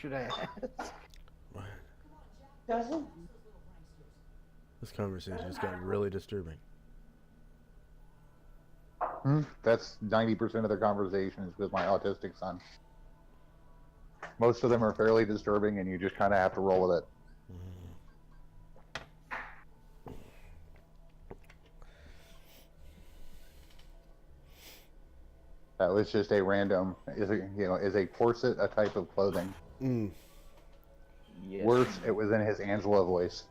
should I ask? What? Doesn't? This conversation just got really disturbing. That's 90% of the conversations with my autistic son. Most of them are fairly disturbing, and you just kind of have to roll with it. That was just a random. Is a corset a type of clothing? Yes. Worse, it was in his Angela voice,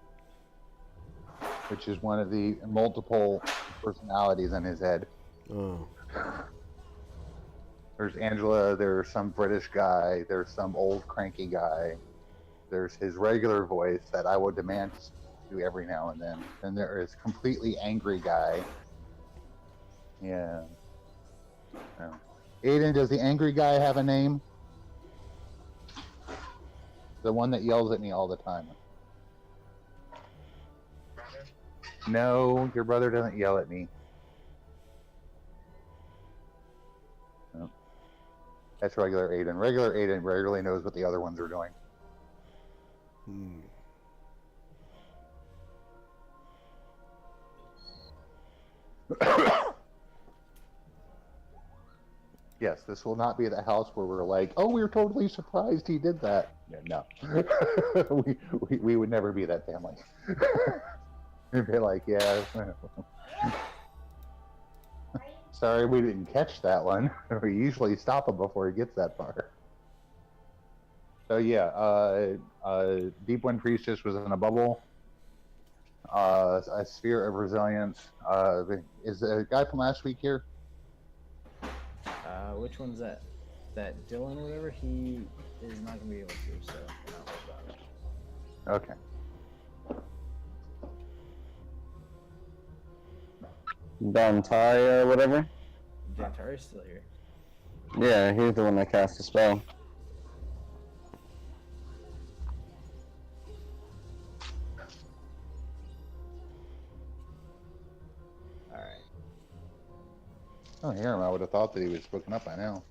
which is one of the multiple personalities in his head. Oh. There's Angela, there's some British guy, there's some old cranky guy, there's his regular voice that I will demand to do every now and then. And there is completely angry guy. Yeah. Aiden, does the angry guy have a name? The one that yells at me all the time. No, your brother doesn't yell at me. No. That's regular Aiden. Regular Aiden rarely knows what the other ones are doing. Yes, this will not be the house where we're like, oh, we were totally surprised he did that. Yeah, no. we would never be that family. We'd be like, yeah. Sorry, we didn't catch that one. We usually stop him before he gets that far. So yeah, Deep Wind Priestess was in a bubble. A Sphere of Resilience. Is the guy from last week here? Which one's that? That Dylan or whatever? He is not gonna be able to, so we're not worried about it. Okay. Dantaya or whatever? Dantari's still here. Yeah, he's the one that cast the spell. Alright. Oh, yeah, I would have thought that he was booking up by now.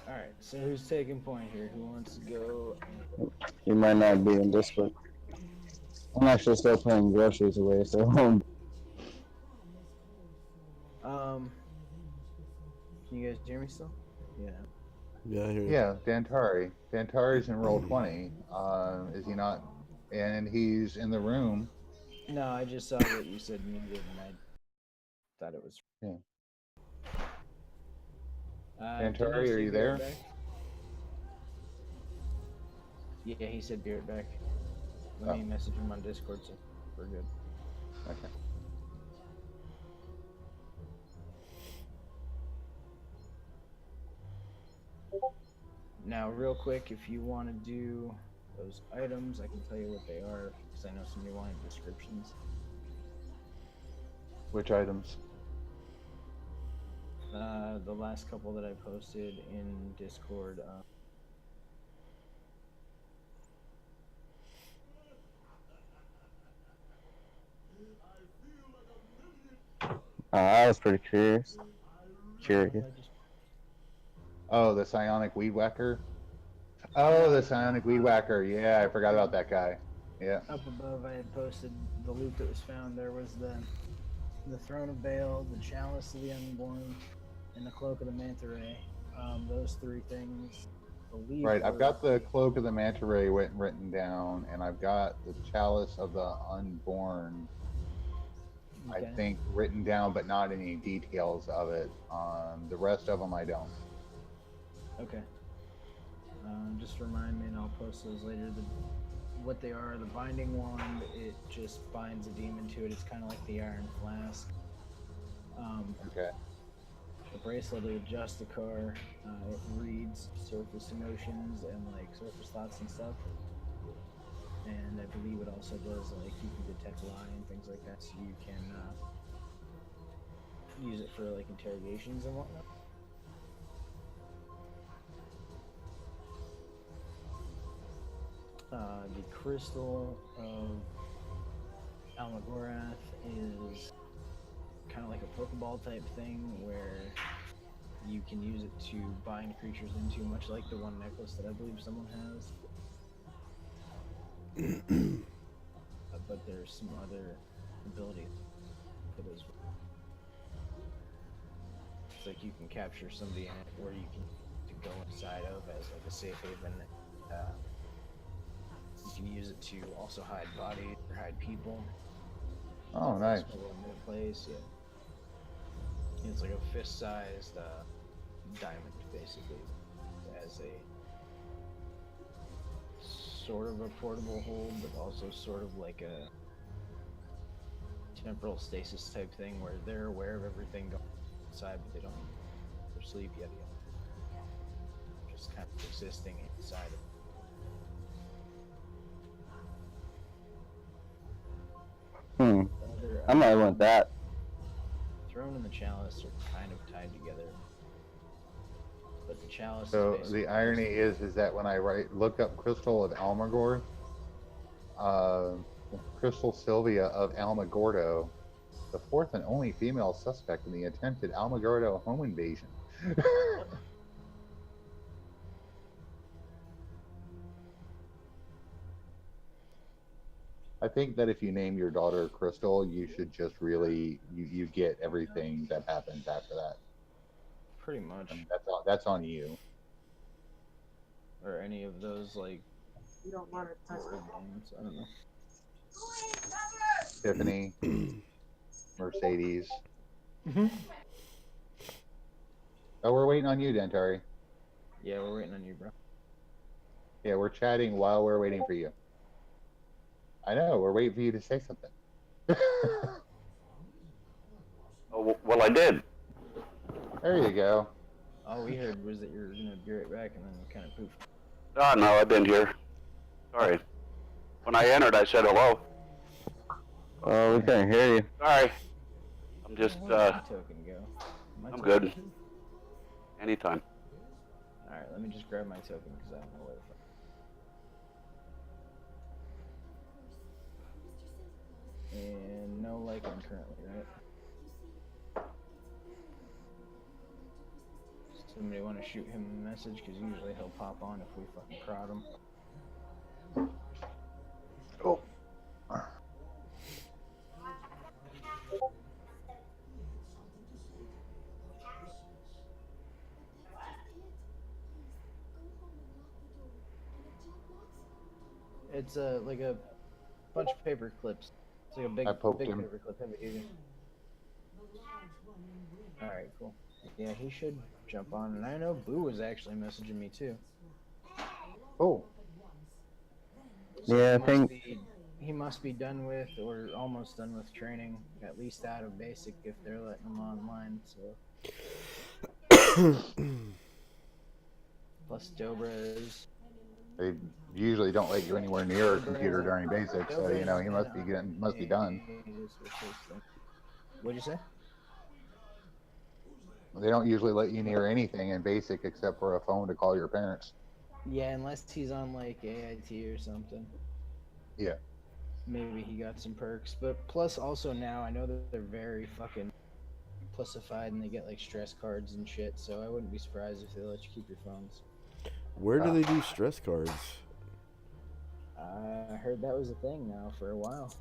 Alright, so who's taking point here? Who wants to go? He might not be in Discord. I'm actually still playing groceries away, so Can you guys hear me still? Yeah. Yeah, I hear you. Yeah, Dantari. Dantari's in roll 20. Is he not? And he's in the room. No, I just saw that you said muted and I thought it was. Yeah. Dantari, are you there? Yeah, he said be right back. Let me message him on Discord so we're good. Okay. Now, real quick, if you want to do those items, I can tell you what they are because I know somebody wanted descriptions. Which items? The last couple that I posted in Discord. I was pretty curious. Oh, the psionic weed whacker. Oh, the psionic weed whacker. Yeah, I forgot about that guy. Yeah. Up above, I had posted the loot that was found. There was the throne of Baal, the chalice of the unborn, and the cloak of the manta ray. Those three things. Right, I've got the cloak of the manta ray written down, and I've got the chalice of the unborn. Okay. I think written down, but not any details of it. The rest of them I don't. Okay. Just remind me, and I'll post those later. What they are: the binding wand, it just binds a demon to it. It's kind of like the iron flask. Okay. The bracelet, it adjusts the car. It reads surface emotions and like surface thoughts and stuff. And I believe it also does like you can detect lie and things like that, so you can use it for like interrogations and whatnot. The crystal of Almagorath is kind of like a Pokeball type thing where can use it to bind creatures into, much like the one necklace that I believe someone has. But there's some other ability for those. It's like you can capture somebody in it, or you can to go inside of as like a safe haven. You can use it to also hide bodies or hide people. Oh, nice. In a place, yeah. It's like a fist-sized diamond, basically, as a sort of a portable hold, but also sort of like a temporal stasis type thing where they're aware of everything going inside, but they don't need their sleep yet. Just kind of existing inside of it. I might want that. Throne and the chalice are kind of tied together. But the chalice So is the irony is that when I look up Crystal of Almagor, Crystal Sylvia of Almagordo, the fourth and only female suspect in the attempted Almagordo home invasion. I think that if you name your daughter Crystal, you should just really you get everything that happens after that. pretty much. I mean, that's on you. Or any of those like You don't want to touch it. names. I don't know. Tiffany, Mercedes. Oh, we're waiting on you, Dentari. Yeah, we're waiting on you, bro. Yeah, we're chatting while we're waiting for you. I know, we're waiting for you to say something. Oh, well, I did. There you go. All we heard was that you were gonna be right back, and then you kind of poofed. Oh, no, I've been here. Sorry. When I entered, I said hello. Oh, we couldn't hear you. Sorry. I'm just, Where'd my token go? My I'm token- good. Anytime. Alright, let me just grab my token because I don't know where the fuck. And no Lycan currently, right? Somebody want to shoot him a message because usually he'll pop on if we fucking prod him. Oh. It's like a bunch of paper clips. It's like a big, I poked big him. paper clip. Heavy duty. Alright, cool. Yeah, he should jump on. And I know Boo was actually messaging me too. Oh. So Yeah, I he must think- he must be done with, or almost done with training, at least out of basic if they're letting him online. So. Plus Dobra is. They usually don't let you anywhere near a computer during basic, so you know he must be done. What'd you say? They don't usually let you near anything in basic except for a phone to call your parents. Yeah, unless he's on like AIT or something. Yeah. Maybe he got some perks, but plus also now I know that they're very fucking plusified and they get like stress cards and shit, so I wouldn't be surprised if they let you keep your phones. Where do they do stress cards? I heard that was a thing now for a while.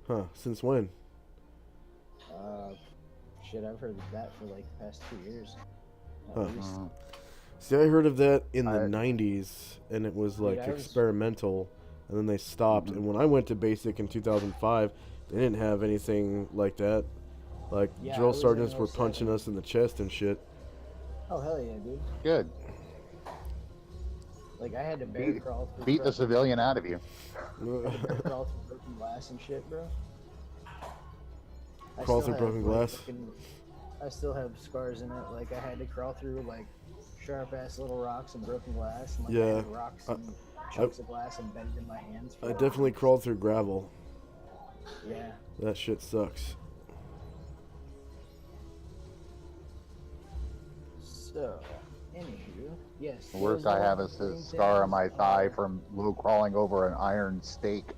Huh? Since when? Shit, I've heard of that for like the past 2 years. At Huh. least. See, I heard of that in the I- 90s, and it was like Dude, I was- experimental, and then they stopped. And when I went to basic in 2005, they didn't have anything like that. Like Yeah, I drill was in sergeants were 07. punching us in the chest and shit. Oh hell yeah, dude! Good. Like I had to bear crawl through. Beat the civilian out of you. crawl through broken glass and shit, bro. I Crawl still through broken have, like, glass? fucking- I still have scars in it. Like I had to crawl through like sharp ass little rocks and broken glass. And, like, I Yeah, had rocks and chunks of glass embedded in my hands. I definitely crawled through gravel. Yeah. That shit sucks. So, anywho, yes. The worst those I have little is a green scar on my things thigh are- from low crawling over an iron stake.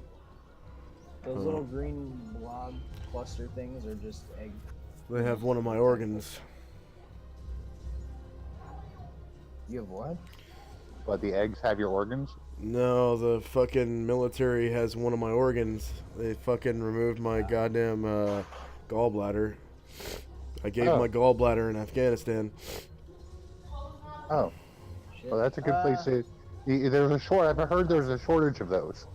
Those little green blob cluster things are just egg. They have one of my organs. You have what? But the eggs have your organs? No, the fucking military has one of my organs. They fucking removed my goddamn gallbladder. I gave Oh. my gallbladder in Afghanistan. Oh, Shit. well, that's a good place to. There's a short. I've heard there's a shortage of those.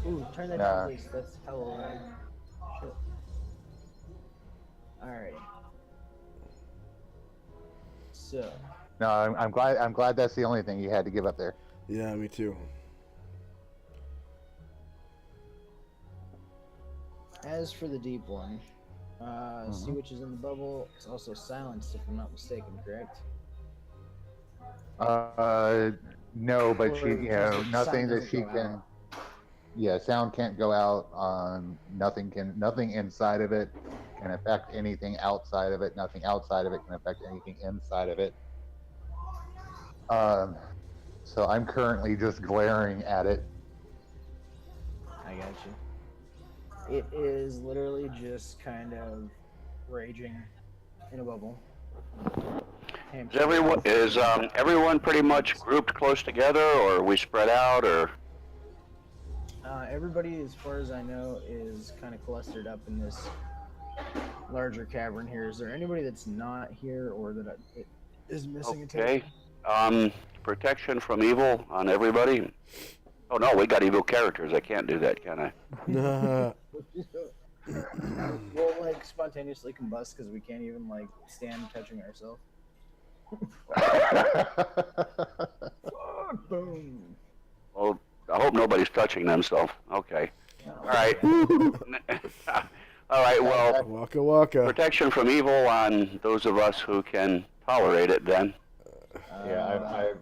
Ooh, turn that Nah. down, please. That's hella loud. Shit. Alrighty. So, No, I'm glad. I'm glad that's the only thing you had to give up there. Yeah, me too. as for the deep one, Sea Witch is in the bubble. It's also silenced, if I'm not mistaken, correct? No, but Or she, just nothing sound that doesn't she go can. out. Yeah, sound can't go out. Nothing inside of it can affect anything outside of it. Nothing outside of it can affect anything inside of it. So I'm currently just glaring at it. I got you. It is literally just kind of raging in a bubble. Everyone pretty much grouped close together, or are we spread out, or? Everybody, as far as I know, is kind of clustered up in this larger cavern here. Is there anybody that's not here or that is missing a Okay. token? Protection from evil on everybody. Oh no, we got evil characters. I can't do that, can I? We'll like spontaneously combust because we can't even like stand touching ourselves. Boom. Well, I hope nobody's touching themselves. Okay. No. All right. All right. Well, Waka waka. protection from evil on those of us who can tolerate it. Then. Yeah,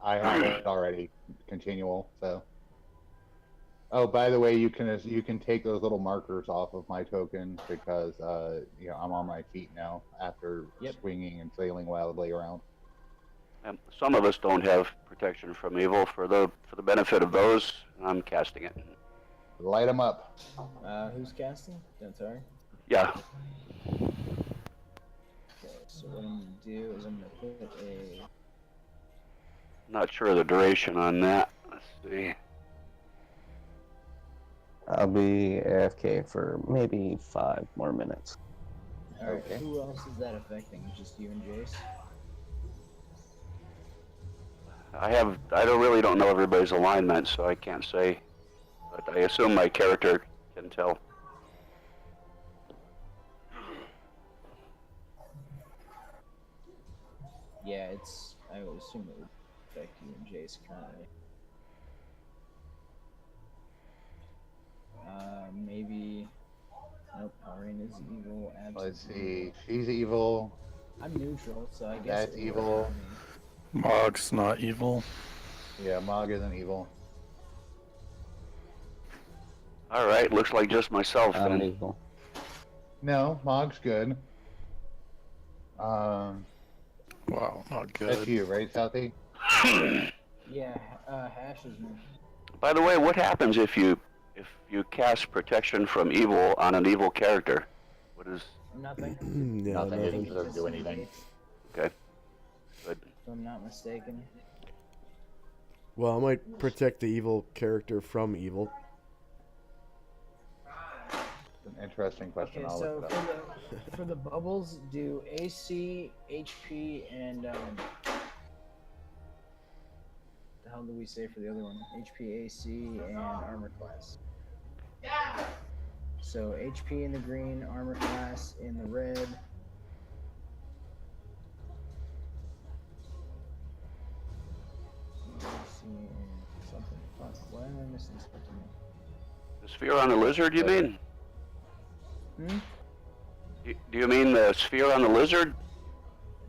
I have it already. Continual. So. Oh, by the way, you can take those little markers off of my token because I'm on my feet now after swinging and sailing wildly around. Some of us don't have protection from evil. For the benefit of those, I'm casting it. Light them up. Who's casting? That's sorry. Yeah. Okay, so what I'm gonna do is I'm gonna put a. Not sure of the duration on that. Let's see. I'll be AFK for maybe 5 more minutes. Alright, Okay. who else is that affecting? Just you and Jace? I don't know everybody's alignment, so I can't say. But I assume my character can tell. Yeah, I would assume it would affect you and Jace currently. Maybe. Nope, Irene is evil. Let's see. She's evil. I'm neutral, so I guess. That's evil. Mog's not evil. Yeah, Mog isn't evil. All right, looks like just myself I'm then. evil. No, Mog's good. Wow, not That's good. you, right, Southie? Yeah, Hash is me. By the way, what happens if you cast protection from evil on an evil character? What is? Nothing. Yeah, Nothing. no. It doesn't do anything. Okay. Good. If I'm not mistaken. Well, I might protect the evil character from evil. An interesting question. Okay, I'll so look it up. for the bubbles, do AC, HP, and the hell do we say for the other one? HP, AC, and armor class. So HP in the green, armor class in the red. AC and something. Fuck, why am I missing something? The sphere on the lizard, you mean? Hmm? Do you mean the sphere on the lizard?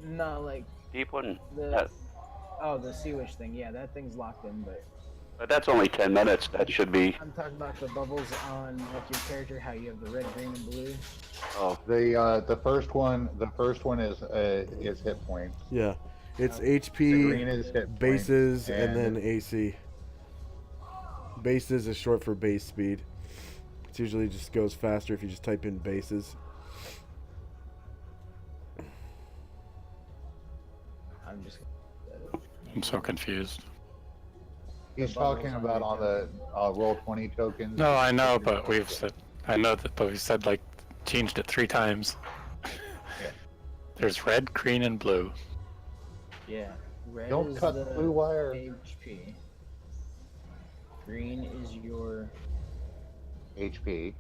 No, like Deep one? the Sea Witch thing. Yeah, that thing's locked in, but But that's only 10 minutes. That should be. I'm talking about the bubbles on like your character, how you have the red, green, and blue. Oh, The first one is hit points. Yeah, it's The green HP, is hit points, bases, and then AC. Bases is short for base speed. It usually just goes faster if you just type in bases. I'm just. I'm so confused. He's bubbles talking on about your on the roll 20 tokens. No, I know, but we've said, I know that, but we said like changed it 3 times. Yeah. There's red, green, and blue. Yeah. Red Don't is cut the blue wire. HP. Green is your. HP.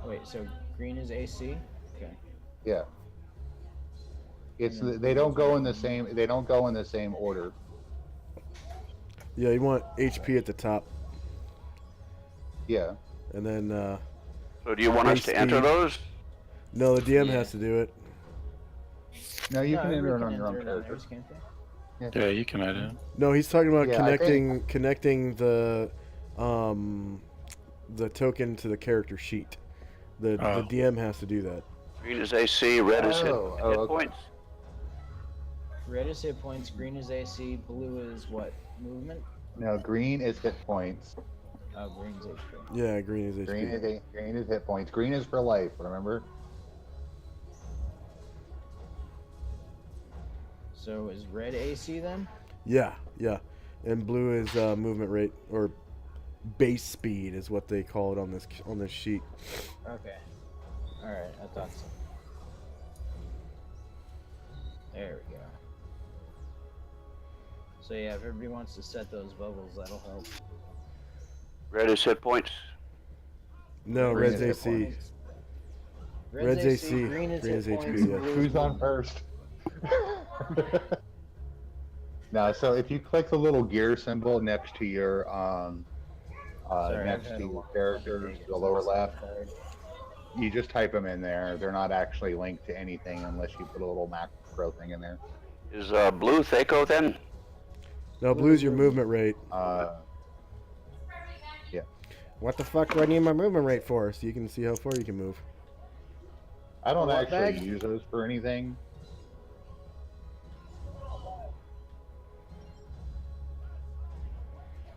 Wait, so green is AC? Okay. Yeah. It's And then they don't go in the blue. same. They don't go in the same order. Yeah, you want HP at the top, Yeah. and then So do you want us Base to enter speed. those? no, the DM Yeah. has to do it. No, you No, can enter it everybody on your own enter it on character. theirs, can't they? Yeah, you can edit it. No, he's talking about Yeah, I connecting the token to the character sheet. The Oh. DM has to do that. Green is AC, red is hit Oh, okay. points. Red is hit points, green is AC, blue is what? Movement? No, green is hit points. Oh, green's HP. Yeah, green is HP. Green is hit points. Green is for life. Remember? So is red AC then? Yeah, and blue is movement rate or base speed is what they call it on this sheet. Okay. Alright, I thought so. There we go. So yeah, if everybody wants to set those bubbles, that'll help. Red is hit points. No, Green red's is hit AC. points. Red's AC, green is green is hit HP, points, yeah. blue is Who's on movement. first? No, so if you click the little gear symbol next to your Sorry, next I've had to a your long characters, day, the lower so I'm left, tired. you just type them in there. They're not actually linked to anything unless you put a little macro thing in there. Is blue Thaco then? No, blue's your movement rate. Yeah. What the fuck do I need my movement rate for? So you can see how far you can move. I don't What actually bag? use those for anything.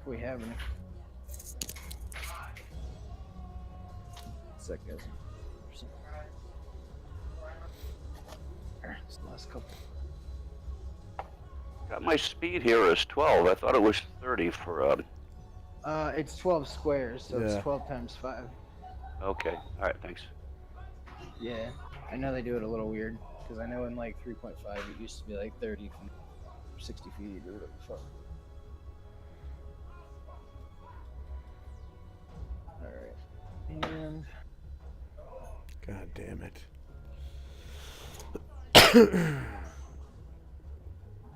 If we have any. Sec, guys. It's the last couple. Got my speed here as 12. I thought it was 30 for It's 12 squares, so Yeah. it's 12 times 5. Okay. All right. Thanks. Yeah, I know they do it a little weird, because I know in like 3.5 it used to be like 30 from 60 feet or whatever the fuck. Alright. And God damn it.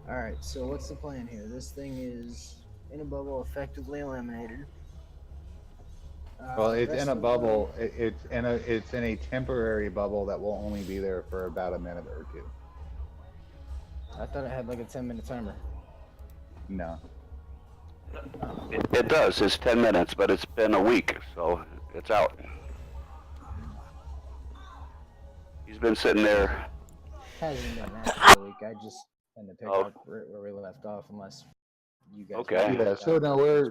alright, so what's the plan here? This thing is in a bubble, effectively eliminated. Well, it's rest in a of the- bubble. It's in a temporary bubble that will only be there for about a minute or two. I thought it had like a 10-minute timer. No. It does. It's 10 minutes, but it's been a week, so it's out. He's been sitting there. Hasn't been that for a week. I just tend to pick Oh. up right where we left off, unless you guys. Okay. wanna Yeah. pick So up. no, we're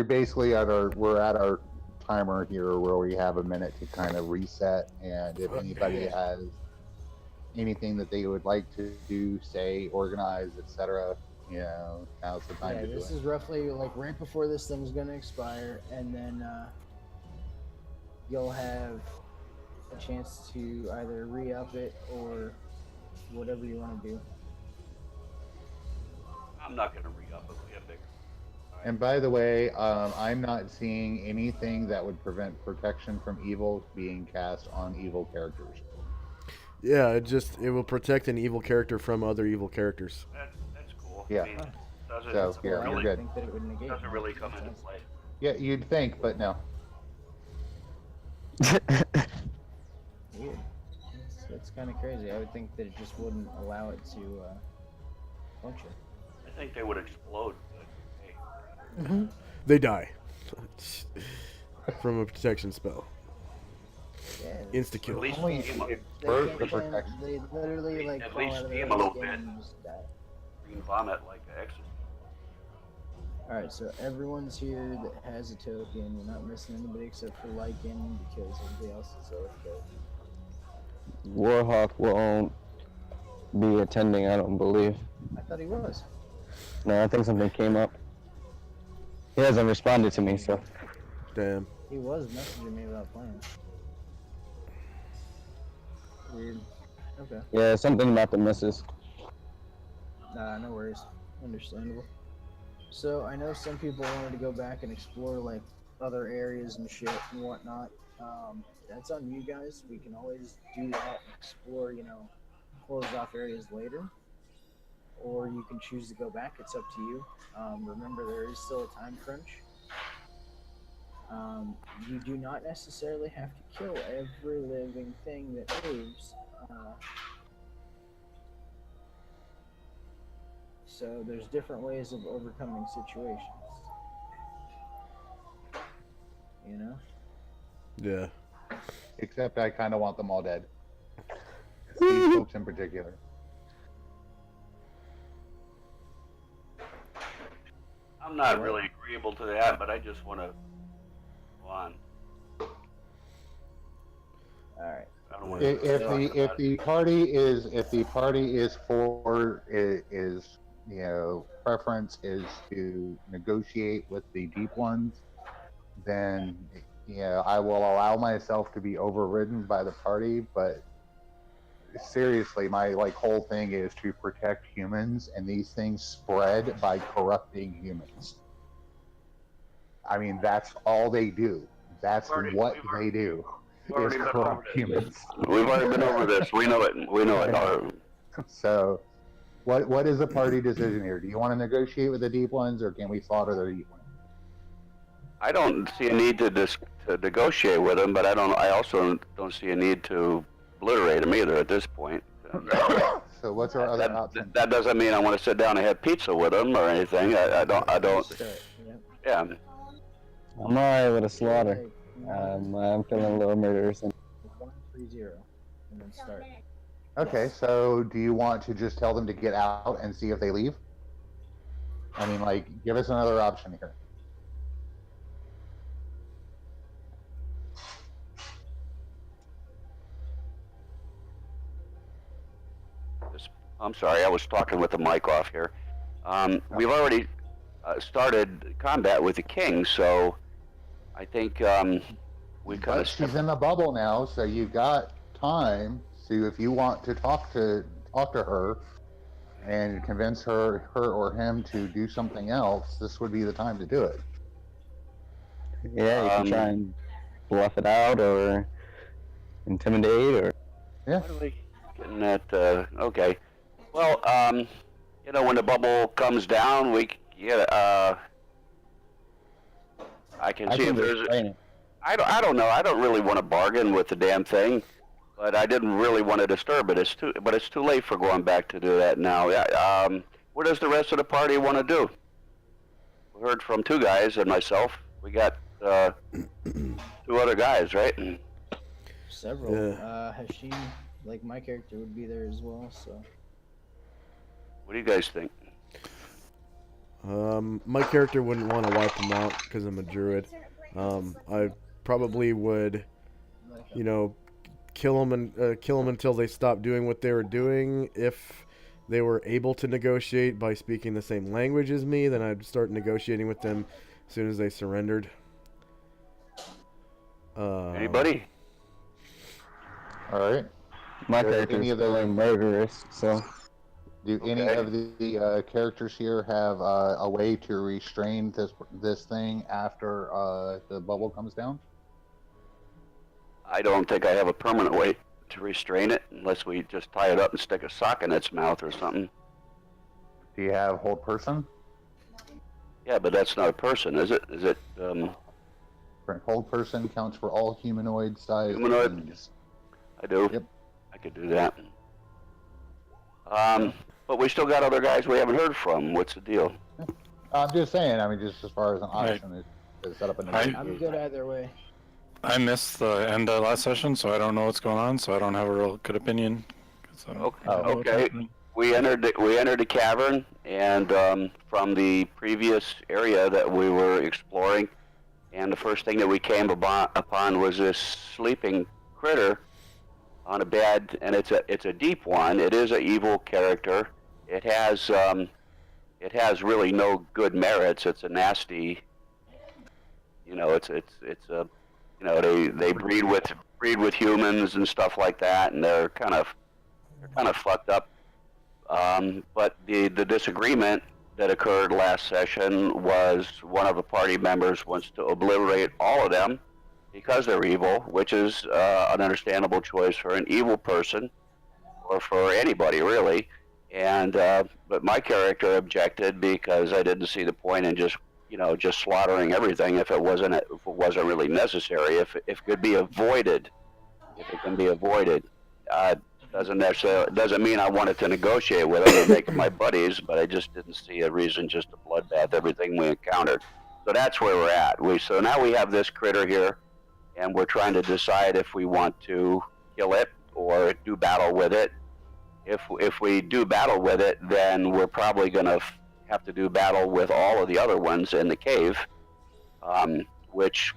basically we're at our timer here where we have a minute to kind of reset, and if anybody has anything that they would like to do, say, organize, etc., now's the time Yeah, to do this it. is roughly like right before this thing's gonna expire, and then you'll have a chance to either re-up it or whatever you want to do. I'm not going to re-up it. We have bigger. And by the way, I'm not seeing anything that would prevent protection from evil being cast on evil characters. Yeah, it will protect an evil character from other evil characters. That's cool. Yeah. I mean, doesn't, So, yeah, Well, I you're would good. think that it would negate. doesn't really come into play. Yeah, you'd think, but no. Weird. It's kind of crazy. I would think that it just wouldn't allow it to function. I think they would explode. But, hey, They die from a protection spell. Yeah. Insta at kill. least Only steam, it They burst can't the stand- protection. They literally like At fall least out of steam their a little skin bit. and just die. green vomit like an exorcist. Alright, so everyone's here that has a token. We're not missing anybody except for Lycan because everybody else is oath. Warhawk won't. be attending, I don't believe. I thought he was. No, I think something came up. He hasn't responded to me, so. Damn. He was messaging me about playing. Weird. Okay. Yeah, something about the missus. Nah, no worries. Understandable. So I know some people wanted to go back and explore like other areas and shit and whatnot. That's on you guys. We can always do that and explore, closed off areas later. Or you can choose to go back. It's up to you. Remember, there is still a time crunch. You do not necessarily have to kill every living thing that moves. So there's different ways of overcoming situations. You know? Yeah. Except I kind of want them all dead. These folks in particular. I'm not really agreeable to that, but I just want to go on. Alright. I don't want If the party is for is preference is to negotiate with the deep ones, then I will allow myself to be overridden by the party. But seriously, my whole thing is to protect humans, and these things spread by corrupting humans. I mean, that's all they do. That's what they do. Is corrupt humans. We've already been over this. We know it. We know it. So, what is the party decision here? Do you want to negotiate with the deep ones, or can we slaughter the deep ones? I don't see a need to negotiate with them, but I also don't see a need to obliterate them either at this point. So what's our other option? That doesn't mean I want to sit down and have pizza with them or anything. I don't. Yeah. I'm alright with a slaughter. I'm feeling a little murderous. 130, and then start. Okay, so do you want to just tell them to get out and see if they leave? I mean, give us another option here. I'm sorry, I was talking with the mic off here. We've already started combat with the king, so I think we kind of. She's in the bubble now, so you've got time. So if you want to talk to her and convince her or him to do something else, this would be the time to do it. Yeah, you can try and bluff it out or intimidate or. Yeah. What are we getting at? Okay. Well, when the bubble comes down, I can see if there's. I don't know. I don't really want to bargain with the damn thing, but I didn't really want to disturb it. It's too late for going back to do that now. What does the rest of the party want to do? We heard from 2 guys and myself. We got 2 other guys, right? Several. Yeah. Hashim, my character, would be there as well. So. What do you guys think? My character wouldn't want to wipe them out because I'm a druid. I probably would, kill them until they stop doing what they were doing. If they were able to negotiate by speaking the same language as me, then I'd start negotiating with them as soon as they surrendered. Anybody? All right. My character is feeling murderous, so. Do any of the characters here have a way to restrain this thing after the bubble comes down? I don't think I have a permanent way to restrain it unless we just tie it up and stick a sock in its mouth or something. Do you have hold person? Yeah, but that's not a person, is it? Is it? Hold person counts for all humanoid size. Humanoid. I do. Yep. I could do that. But we still got other guys we haven't heard from. What's the deal? I'm just saying. I mean, just as far as an option to set up a negotiation. I'm good either way. I missed the end of last session, so I don't know what's going on. So I don't have a real good opinion. Okay. We entered the cavern, and from the previous area that we were exploring, and the first thing that we came upon was this sleeping critter. on a bad, and it's a deep one. It is an evil character. It has really no good merits. It's a nasty, it's a, they breed with humans and stuff like that, and they're kind of fucked up. But the disagreement that occurred last session was one of the party members wants to obliterate all of them because they're evil, which is an understandable choice for an evil person or for anybody really. And but my character objected because I didn't see the point in just slaughtering everything if it wasn't really necessary. If it could be avoided, if it can be avoided, doesn't mean I wanted to negotiate with them or make them my buddies, but I just didn't see a reason just to bloodbath everything we encountered. So that's where we're at. So now we have this critter here, and we're trying to decide if we want to kill it or do battle with it. If we do battle with it, then we're probably going to have to do battle with all of the other ones in the cave, which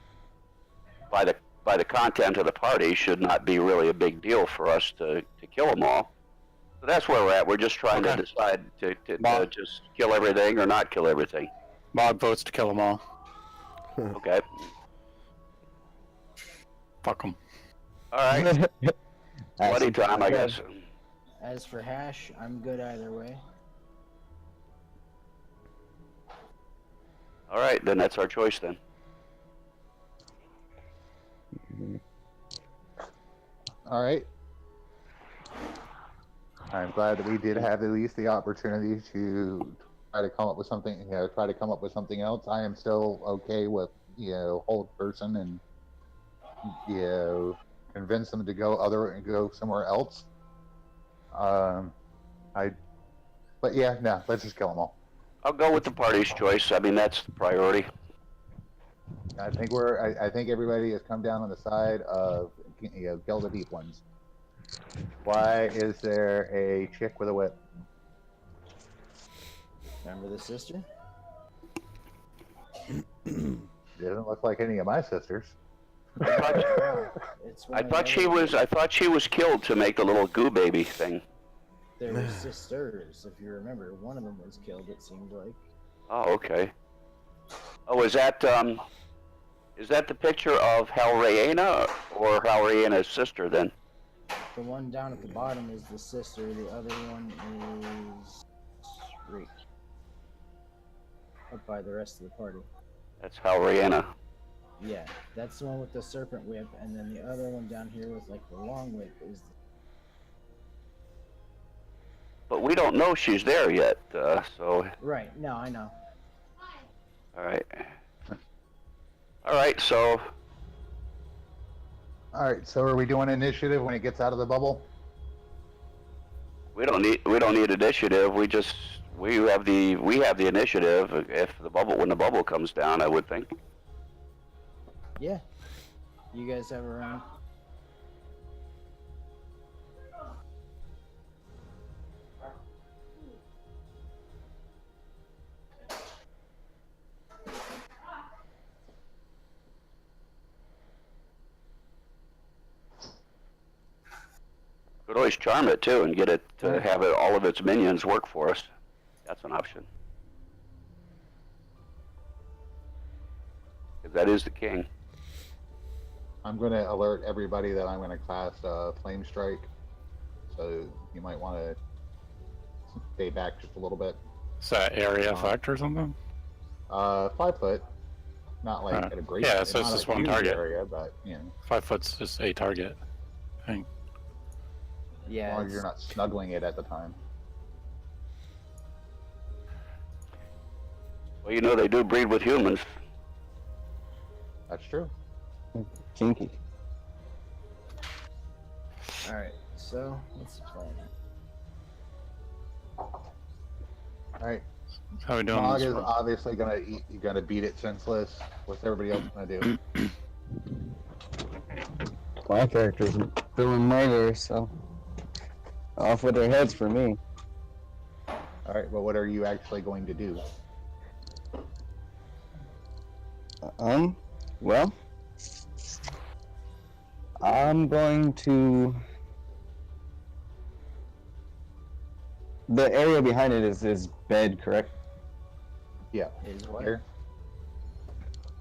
by the content of the party should not be really a big deal for us to kill them all. So that's where we're at. We're just trying to decide to just kill everything or not kill everything. Mog votes to kill them all. Okay. Fuck them. All right. Bloody time, I guess. As for Hash, I'm good either way. All right, then that's our choice then. All right. I'm glad that we did have at least the opportunity to try to come up with something. Try to come up with something else. I am still okay with hold person and convince them to go somewhere else. But yeah, no, let's just kill them all. I'll go with the party's choice. I mean, that's the priority. I think I think everybody has come down on the side of kill the deep ones. Why is there a chick with a whip? Remember the sister? Doesn't look like any of my sisters. I thought she was killed to make the little goo baby thing. They were sisters, if you remember. One of them was killed, it seemed like. Oh, okay. Oh, is that the picture of Halrayena or Halrayena's sister then? The one down at the bottom is the sister, the other one is right up by the rest of the party. That's Halrayena. Yeah, that's the one with the serpent whip, and then the other one down here with like the long whip is the... But we don't know she's there yet, so... Right, no, I know. Alright. Alright, so... Alright, so are we doing initiative when it gets out of the bubble? We don't need initiative. We have the initiative when the bubble comes down, I would think. Yeah. You guys have a round. Could always charm it too and get it to have all of its minions work for us. That's an option. That is the king. I'm going to alert everybody that I'm going to cast Flame Strike. So you might want to stay back just a little bit. Is that area effect or something? 5 foot. Not like at a great yeah, so it's just one target. Area, but 5 foot's just a target, I think. Yeah. As long as you're not snuggling it at the time. Well, they do breed with humans. That's true. Kinky. Alright, so what's the plan? Alright. How we doing? Mog is obviously gonna beat it senseless. What's everybody else gonna do? My character's doing murder, so off with their heads for me. Alright, well what are you actually going to do? Well, I'm going to The area behind it is bed, correct? Yeah. Is what? Here.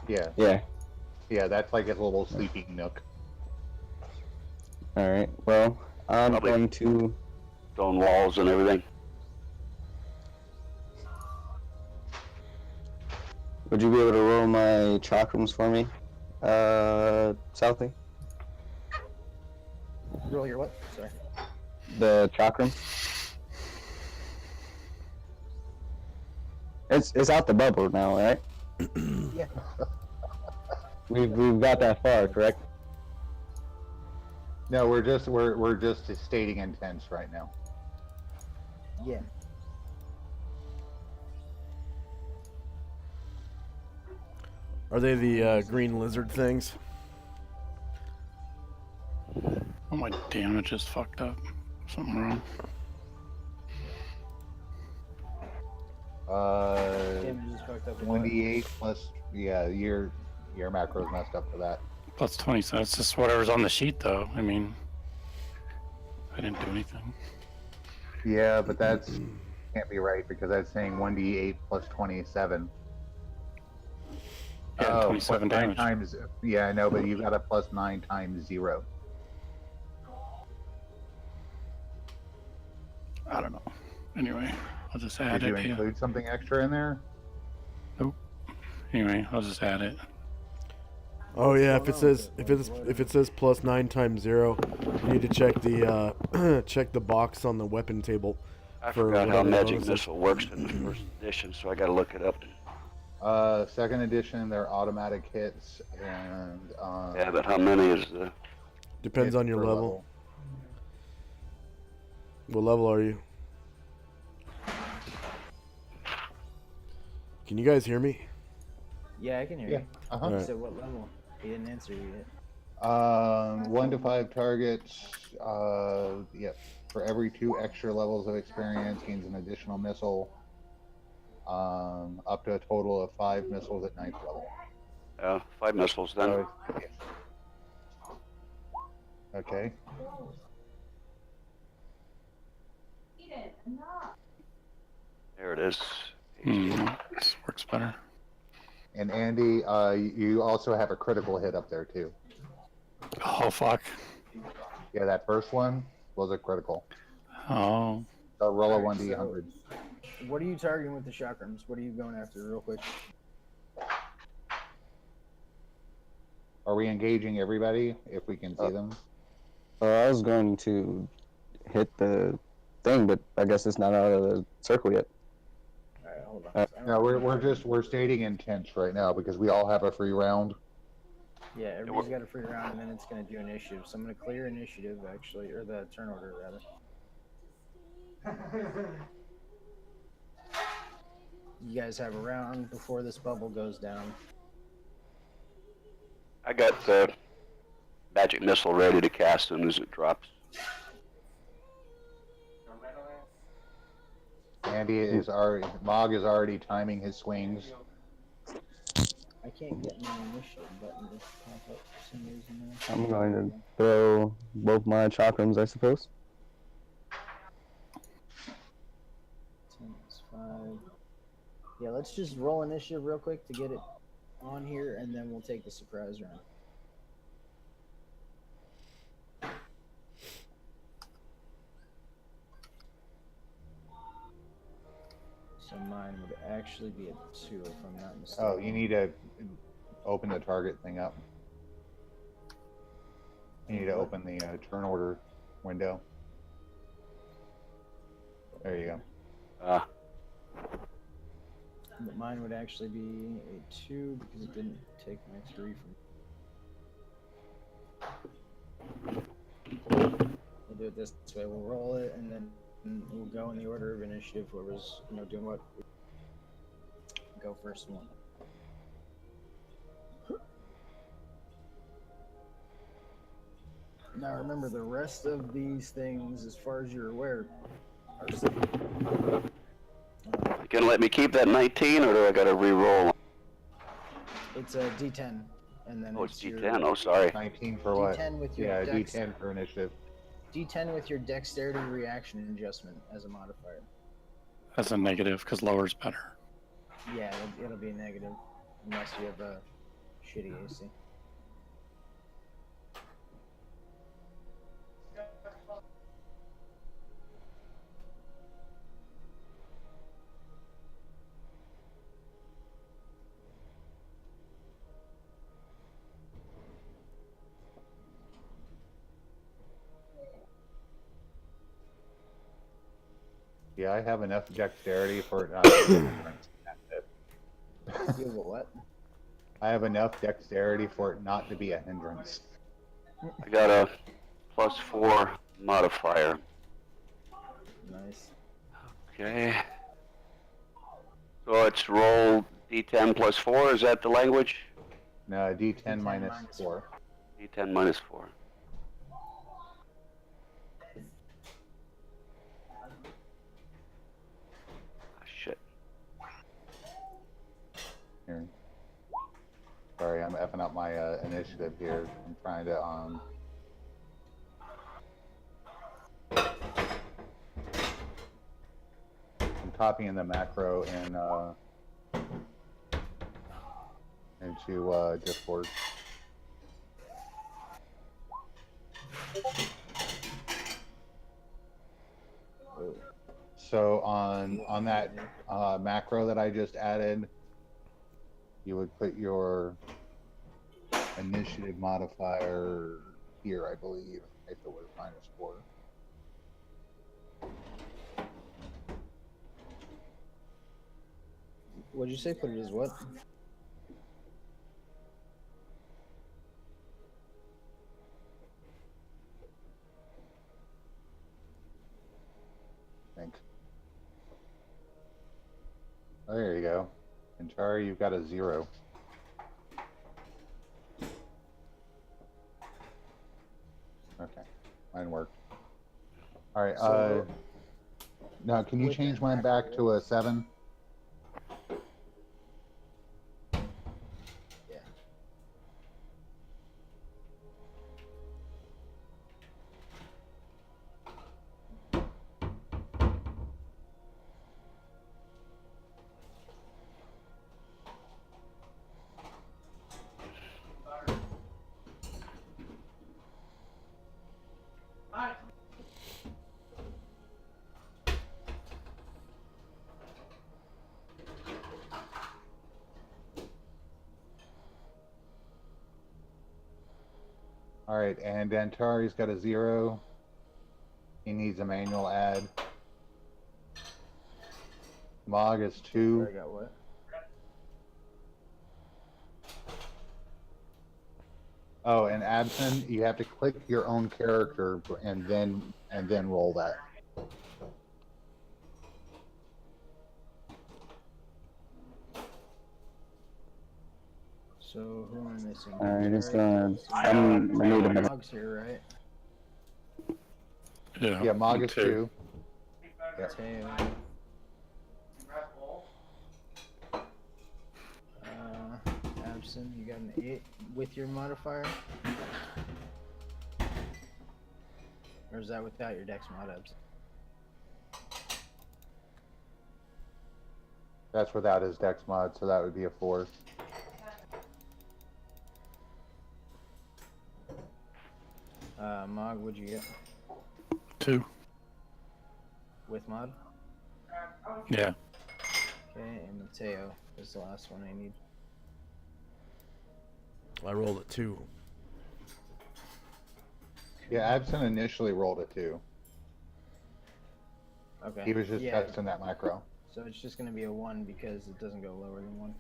Yeah. Yeah. Yeah, that's like a little sleeping nook. All right. Well, I'm Probably. going to. Stone walls and everything. Would you be able to roll my chakrams for me, Southie? Roll your what? Sorry. The chakram. It's out the bubble now, right? Yeah. We've got that far, correct? No, we're just stating intents right now. Yeah. Are they the green lizard things? Oh my damage is fucked up. Something wrong. Damage is fucked up. 1d8 plus, yeah, your macro's messed up for that. Plus 20, so it's just whatever's on the sheet, though. I mean, I didn't do anything. Yeah, but that's can't be right because that's saying 1d8 plus 27. Yeah, 27 plus 9 damage. times. Yeah, I know, but you got a plus 9 times 0. I don't know. Anyway, I'll just add Did you it. Yeah. include something extra in there? Anyway, I'll just add it. Oh yeah, if it says plus 9 times 0, you need to check the check the box on the weapon table. I For forgot how whatever magic bonuses. missile works in the first edition, so I gotta look it up. Second edition, they're automatic hits, and Yeah, but how many is the... Depends on hits your per level. What level are you? Can you guys hear me? Yeah, I can hear Yeah. you. Uh-huh. Alright. So what level? He didn't answer you yet. 1 to 5 targets. Yep. For every 2 extra levels of experience, gains an additional missile. Up to a total of 5 missiles at 9th level. 5 missiles then. So, yeah. Okay. There it is. This works better. And Andy, you also have a critical hit up there too. Oh, fuck. Yeah, that first one was a critical. Oh. So roll a Alright, 1d100. What are you targeting with the chakrams? What are you going after, real quick? Are we engaging everybody if we can see them? I was going to hit the thing, but I guess it's not out of the circle yet. Alright, hold on. No, we're stating intents right now because we all have a free round. Yeah, everybody's got a free round, and then it's going to do initiative. So I'm going to clear initiative, actually, or the turn order, rather. You guys have a round before this bubble goes down. I got the magic missile ready to cast as soon as it drops. Mog is already timing his swings. I can't get my initiative button to pop up for some reason. I'm going to throw both my chakrams, I suppose. 10 is 5. Yeah, let's just roll initiative real quick to get it on here, and then we'll take the surprise round. So mine would actually be a 2 if I'm not mistaken. Oh, you need to open the target thing up. You need to open the turn order window. There you go. But mine would actually be a 2 because it didn't take my 3 from. We'll do it this way. We'll roll it, and then we'll go in the order of initiative. Whoever's doing what. Go first one. Now remember, the rest of these things, as far as you're aware, are safe. You gonna let me keep that 19, or do I gotta re-roll? It's a D10, and then Oh, it's your D10. Oh, sorry. 19 for what? D10 with your D10 for initiative. D10 with your dexterity reaction adjustment as a modifier. as a negative because lower's better. Yeah, it'll be a negative unless you have a shitty AC. Yeah, I have enough dexterity for it not to be a hindrance. That's it. You have a what? I have enough dexterity for it not to be a hindrance. I got a +4 modifier. Nice. Okay. So it's roll d10 plus 4. Is that the language? No, D10 D10 minus minus 4. d10 minus 4. Ah, shit. Here. Sorry, I'm effing up my initiative here. I'm trying to I'm copying the macro into Discord. So on that macro that I just added, you would put your initiative modifier here, I believe, if it was -4. What'd you say? Put it as what? I think. Oh, there you go. And Chari, you've got a 0. Okay, mine worked. All right. So, Now, can you with change that mine back macro- to a 7? Yeah. All right, and Dantari's got a 0. He needs a manual add. Mog is 2. I got what? Oh, and Absent, you have to click your own character and then roll that. So who am I missing? Alright, it's Sorry. I need a minute. Mog's here, right? Yeah. Yeah, Mog me is too. 2. Yep. Teo. Absent, you got an 8 with your modifier? Or is that without your dex mod, Absent? That's without his dex mod, so that would be a 4. Mog, what'd you get? 2. With mod? Yeah. Okay, and Mateo is the last one I need. I rolled a 2. Yeah, Absent initially rolled a 2. Okay. He was just yeah, testing that macro. so it's just gonna be a 1 because it doesn't go lower than 1.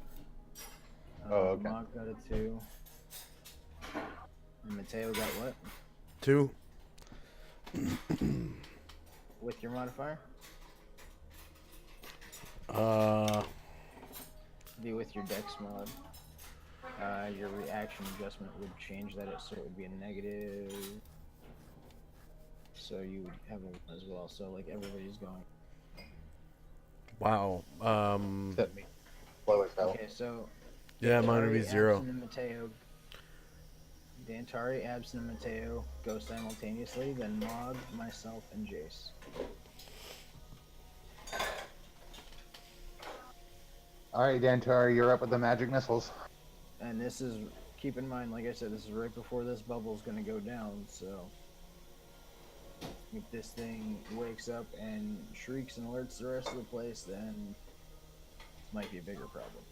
Oh, okay. Mog got a 2. And Mateo got what? 2. With your modifier? Be with your dex mod. Your reaction adjustment would change that so it would be a negative. So you would have a 1 as well. So like everybody's going. Wow. Except me. Slow as hell. Okay, so Yeah, mine would be Dantari, 0. Absent, and Mateo. Dantari, Absent, and Mateo go simultaneously. Then Mog, myself, and Jace. All right, Dantar, you're up with the magic missiles. And this is, keep in mind, like I said, this is right before this bubble's gonna go down, so if this thing wakes up and shrieks and alerts the rest of the place, then this might be a bigger problem.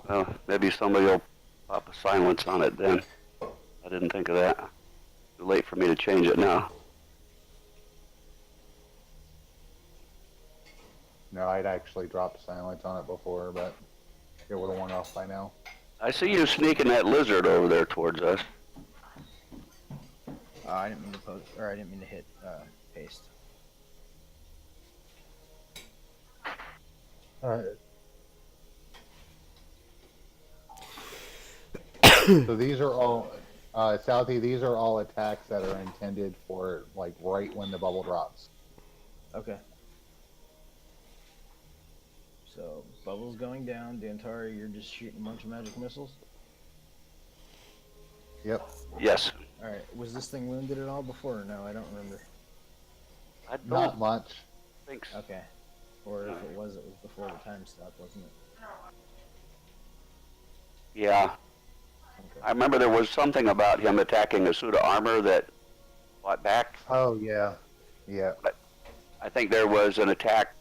Well, maybe somebody will pop a silence on it then. I didn't think of that. Too late for me to change it now. No, I'd actually dropped silence on it before, but it would have worn off by now. I see you sneaking that lizard over there towards us. I didn't mean to post, or I didn't mean to hit paste. So these are all, Southie, these are all attacks that are intended for, like, right when the bubble drops. Okay. So, bubble's going down. Dantari, you're just shooting a bunch of magic missiles? Yep. Yes. Alright, was this thing wounded at all before or no? I don't remember. I don't Not much. think so. Okay. Or if it was before the time stop, wasn't it? Yeah. Okay. I remember there was something about him attacking a suit of armor that fought back. Oh, yeah. Yeah. I think there was an attack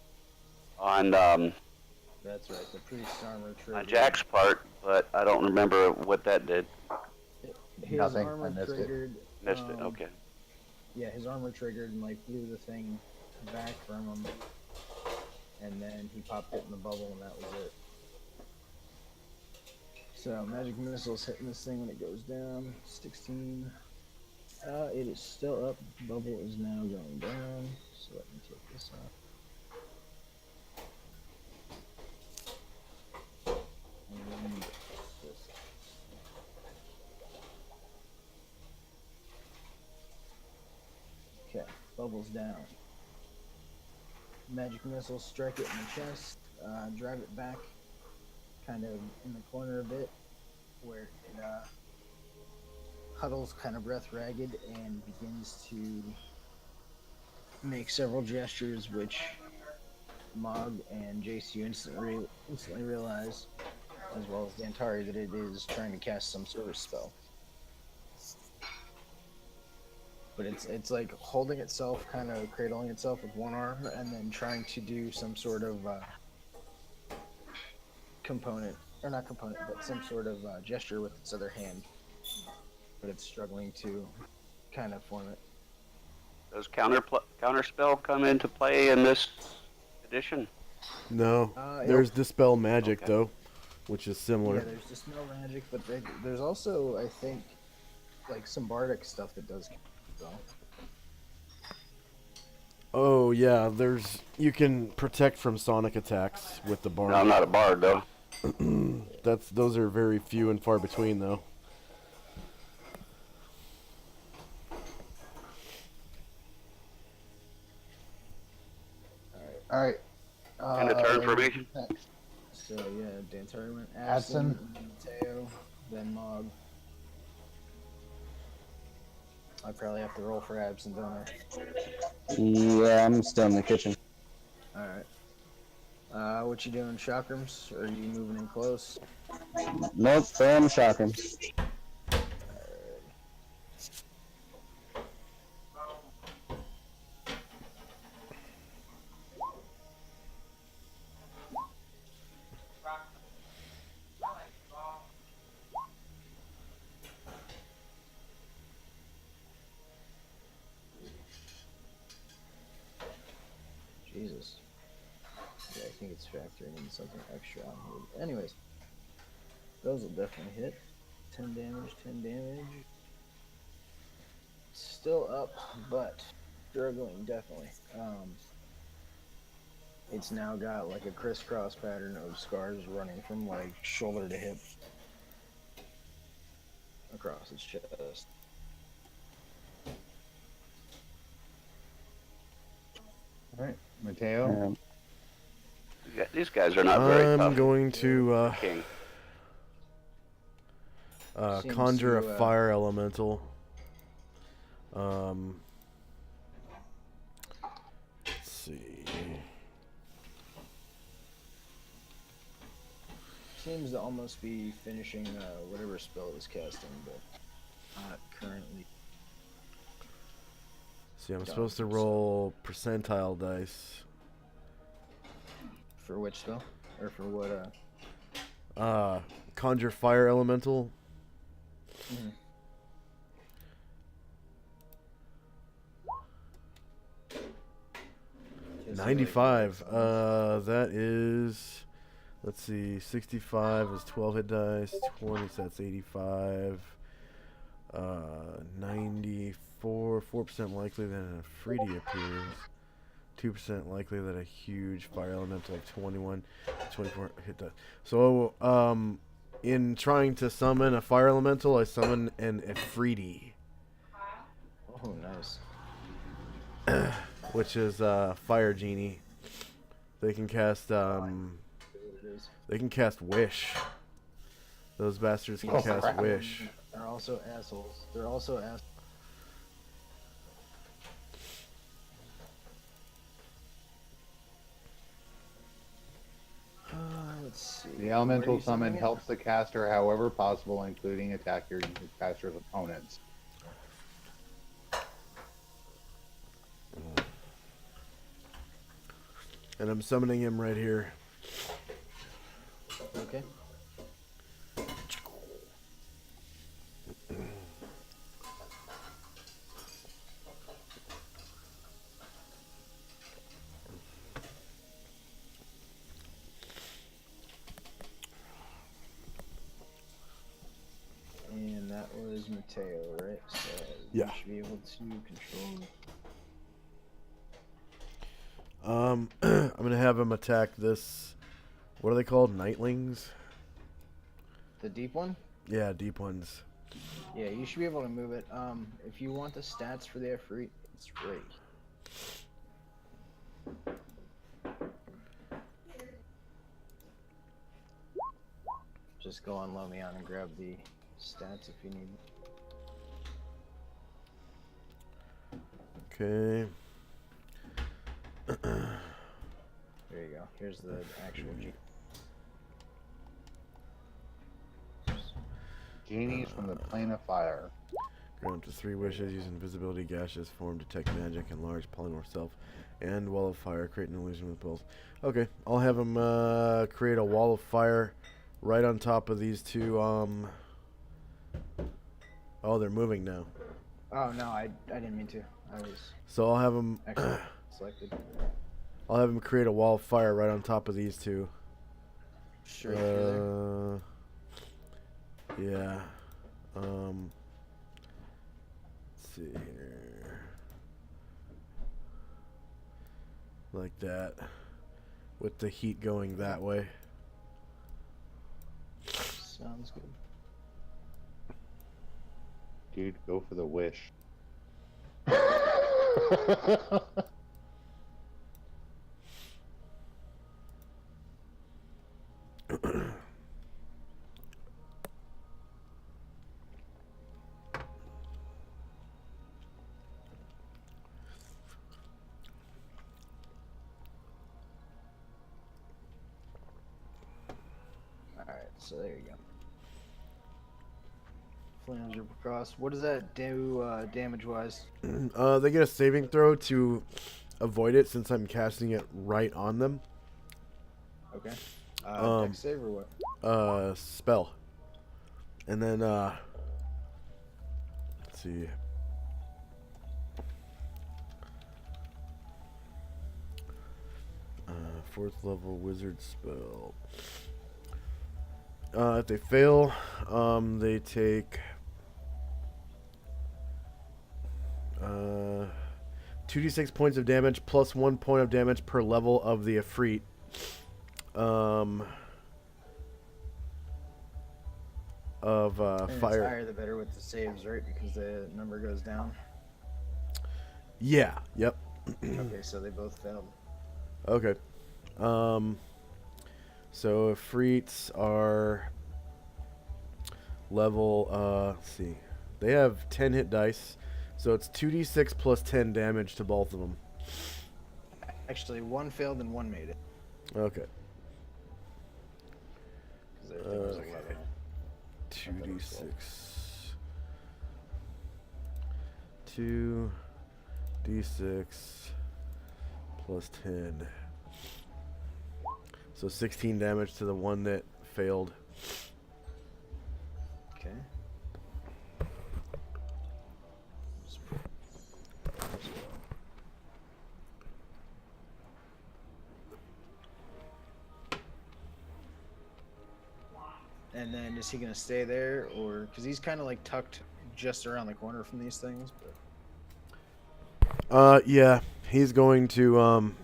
on That's right, the priest's armor triggered. on Jack's part, but I don't remember what that did. His Nothing, I armor missed it. triggered. Missed it. Okay. Yeah, his armor triggered and like blew the thing back from him. And then he popped it in the bubble and that was it. So, magic missiles hitting this thing when it goes down. 16. It is still up. Bubble is now going down. So let me take this off. And this. Okay, bubble's down. Magic missiles strike it in the chest, drive it back kind of in the corner a bit, where it huddles kind of breath ragged and begins to make several gestures which Mog and JCU instantly realize, as well as Dantari, that it is trying to cast some sort of spell. But it's like holding itself, kind of cradling itself with one arm, and then trying to do some sort of component, or not component, but some sort of gesture with its other hand. But it's struggling to kind of form it. Does counter spell come into play in this edition? No. There's Dispel Magic, Okay. though, which is similar. Yeah, there's Dispel Magic, but there's also, I think, like some bardic stuff that does spell. Oh, yeah, you can protect from sonic attacks with the No, bard. I'm not a bard though. Those are very few and far between, though. All right. And a turn for me. Next. So yeah, Dantari went Adson. then Mateo, then Mog. I probably have to roll for Absent, don't I? Yeah, I'm still in the kitchen. Alright. What you doing, chakrams? Are you moving in close? Nope, I'm shocking. Jesus. Yeah, I think it's factoring in something extra on here. Anyways, those will definitely hit. 10 damage, 10 damage. Still up, but struggling, definitely. It's now got like a crisscross pattern of scars running from like shoulder to hip across its chest. All right, Mateo. These guys are not very tough. I'm going to King. Seems conjure to, a fire elemental. Let's see. seems to almost be finishing whatever spell it was casting, but not currently. See, I'm supposed to roll percentile dice. For which spell? Or for what? Conjure fire elemental. Mm-hmm. 95. That is, let's see, 65 is 12 hit dice, 20, so that's 85. 94, 4% likely that a Freedy appears. 2% likely that a huge fire elemental of 21, 24 hit dice. So, in trying to summon a fire elemental, I summon an Efreeti. Oh, nice. Which is fire genie. They can cast they can cast wish. Those bastards can cast crap. wish. They're also assholes. They're also assholes. Let's see. The Where are elemental you summon summoning it? helps the caster however possible, including attack your caster's opponents. And I'm summoning him right here. Okay. And that was Mateo, right? So Yeah. you should be able to control. I'm gonna have him attack this. What are they called? Nightlings? The deep one? Yeah, deep ones. Yeah, you should be able to move it. If you want the stats for the Efreet, it's right. Just go on Lomion and grab the stats if you need. Okay. There you go. Here's the actual G. Genies from the plane of fire. Grant up to 3 wishes. Use invisibility, gaseous form, detect magic, enlarge polymorph self, and wall of fire. Create an illusion with both. Okay, I'll have him create a wall of fire right on top of these two. Oh, they're moving now. Oh no, I didn't mean to. I was So I'll have him. actually selected. I'll have him create a wall of fire right on top of these two. Straight through there. Yeah. Let's see here. Like that. With the heat going that way. Sounds good. Dude, go for the wish. Alright, so there you go. Flames are across. What does that do damage wise? They get a saving throw to avoid it since I'm casting it right on them. Okay. Dex save or what? Spell. And then, let's see. Fourth level wizard spell. If they fail, they take 2d6 points of damage plus 1 point of damage per level of the Efreet. Of And fire. It's higher the better with the saves, right? Because the number goes down. Yeah. Yep. Okay, so they both failed. Okay. So Efreets are level. Let's see. They have 10 hit dice, so it's 2d6 plus 10 damage to both of them. Actually, one failed and one made it. Okay. Because their thing was Okay. 11. 2d6. 2d6 plus 10. So 16 damage to the one that failed. Okay. And then is he gonna stay there, or because he's kind of like tucked just around the corner from these things? But Yeah, he's going to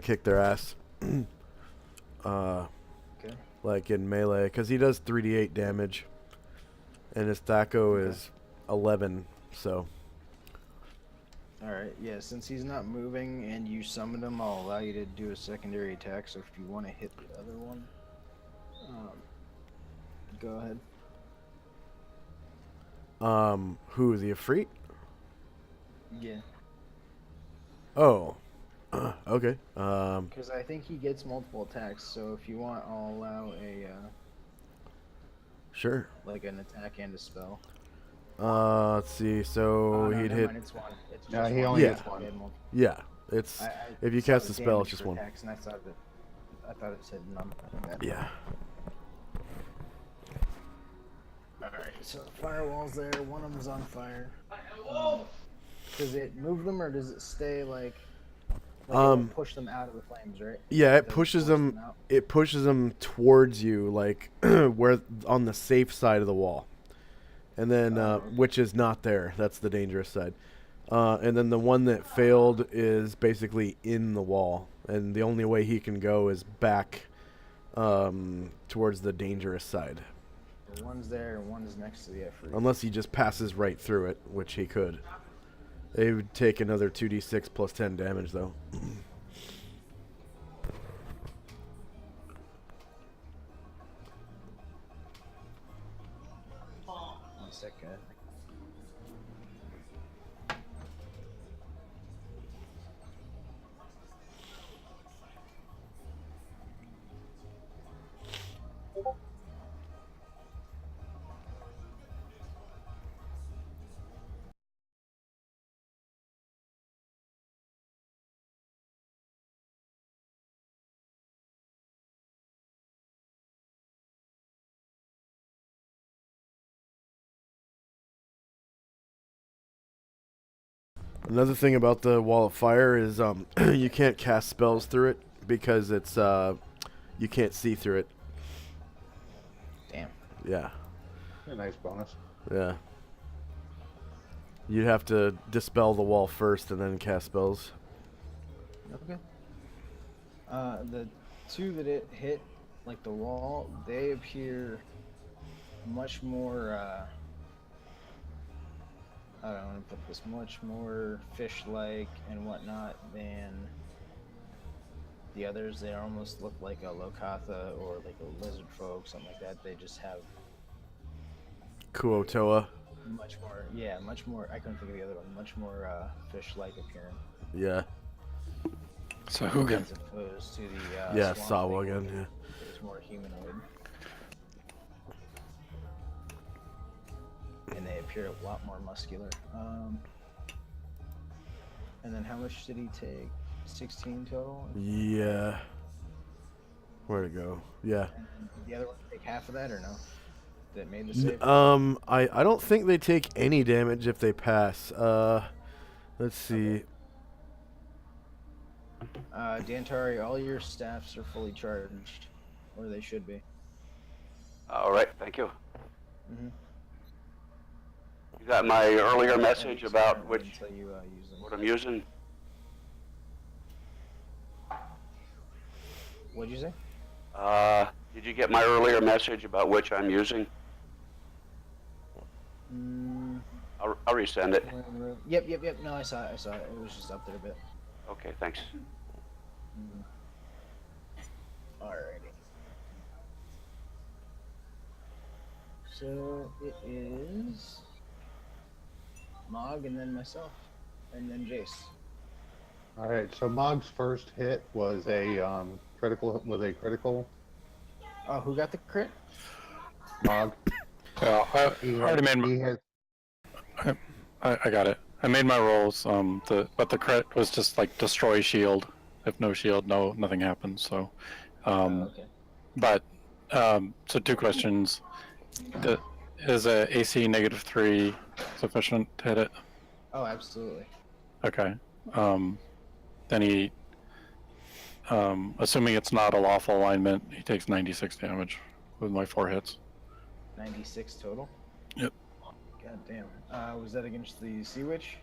kick their ass. okay. Like in melee, because he does 3d8 damage, and his Thaco is 11. So. All right. Yeah. Since he's not moving and you summoned him, I'll allow you to do a secondary attack. So if you want to hit the other one, go ahead. Who, the Ifrit? Yeah. Oh. Okay. Because I think he gets multiple attacks. So if you want, I'll allow a Sure. like an attack and a spell. Let's see. So No, he'd never hit. mind, it's one. It's No, just he one. only Yeah. gets one. He had multiple. Yeah, it's I if you saw cast the a spell, it's damage just for one. attacks, and I thought it said none. Yeah. Alright, so firewall's there, one of them's on fire. Does it move them or does it stay like it won't push them out of the flames, right? Yeah, it Does pushes force them. out? It pushes them towards you, like where on the safe side of the wall, and then which is not there. That's the dangerous side. And then the one that failed is basically in the wall, and the only way he can go is back towards the dangerous side. One's there and one's next to the Ifrit. Unless he just passes right through it, which he could. It would take another 2d6 plus 10 damage, though. One second. Another thing about the wall of fire is you can't cast spells through it because it's you can't see through it. Damn. Yeah. A nice bonus. Yeah. You'd have to dispel the wall first and then cast spells. Okay. The two that it hit, like the wall, they appear much more, I don't want to put this, much more fish-like and whatnot than the others. They almost look like a Lokatha or like a lizard folk, something like that. They just have Kuotoa. much more, yeah, much more, I couldn't think of the other one, much more fish-like appearance. Yeah. So Hugin. As opposed to the Yeah, swamp Sawa thing, again, yeah. it's more humanoid. And they appear a lot more muscular. And then how much did he take? 16 total? Yeah. Where'd it go? Yeah. And did the other one take half of that or no? That made the save? I don't think they take any damage if they pass. Let's see. Dantari, all your staffs are fully charged. Or they should be. All right, thank you. Mm-hmm. You got my earlier message about which Until you use them. what I'm using. What'd you say? Did you get my earlier message about which I'm using? I'll resend it. Yep. No, I saw it. It was just up there a bit. Okay, thanks. Alrighty. So it is Mog and then myself, and then Jace. All right. So Mog's first hit was a critical. Oh, who got the crit? Mog. Yeah, I already made my. He has. I got it. I made my rolls. But the crit was just like destroy shield. If no shield, nothing happens. So, Okay. but so 2 questions. Is a AC -3 sufficient to hit it? Oh, absolutely. Okay. Then he, assuming it's not a lawful alignment, he takes 96 damage with my 4 hits. 96 total? Yep. God damn. Was that against the Sea Witch?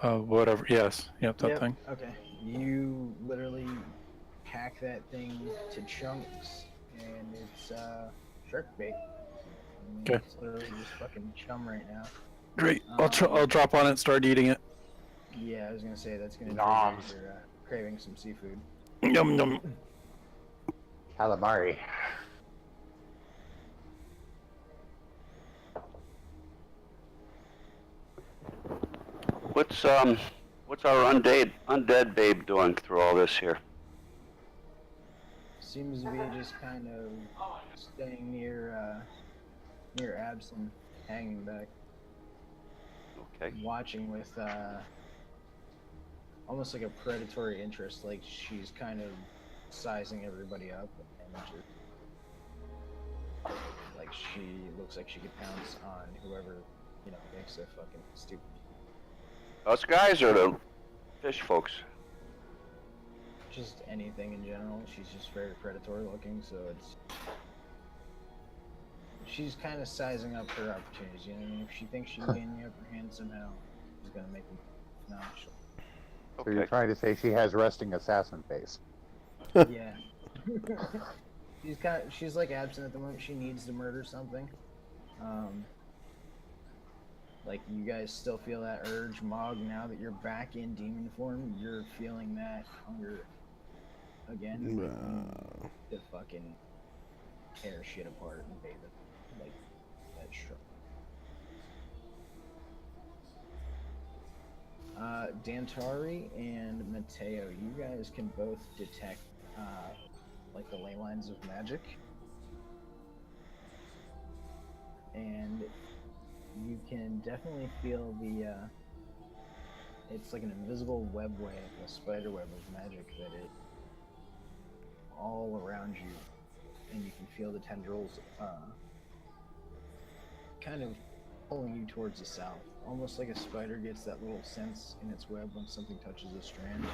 Whatever. Yes. Yep. That thing. Okay. You literally hack that thing to chunks, and it's shark bait. I mean, Okay. it's literally just fucking chum right now. Great. I'll drop on it and start eating it. Yeah, I was gonna say that's gonna Noms. trigger your craving some seafood. Yum yum. Calamari. What's our undead babe doing through all this here? Seems to be just kind of staying near Abson, hanging back, Okay. watching with almost like a predatory interest. Like she's kind of sizing everybody up, and just like she looks like she could pounce on whoever makes a fucking stupid. Us guys or the fish folks? Just anything in general. She's just very predatory looking, so she's kind of sizing up her opportunities. You know what I mean? If she thinks she can gain the upper hand somehow, she's gonna make them. No, So you're trying to say she has resting assassin face? yeah. She's like absent at the moment. She needs to murder something. Like you guys still feel that urge, Mog. Now that you're back in demon form, you're feeling that hunger again. To fucking tear shit apart and bathe it like that shrub. Dantari and Mateo, you guys can both detect like the ley lines of magic, and you can definitely feel the it's like an invisible webway, a spider web of magic that is all around you, and you can feel the tendrils kind of pulling you towards the south, almost like a spider gets that little sense in its web when something touches a strand.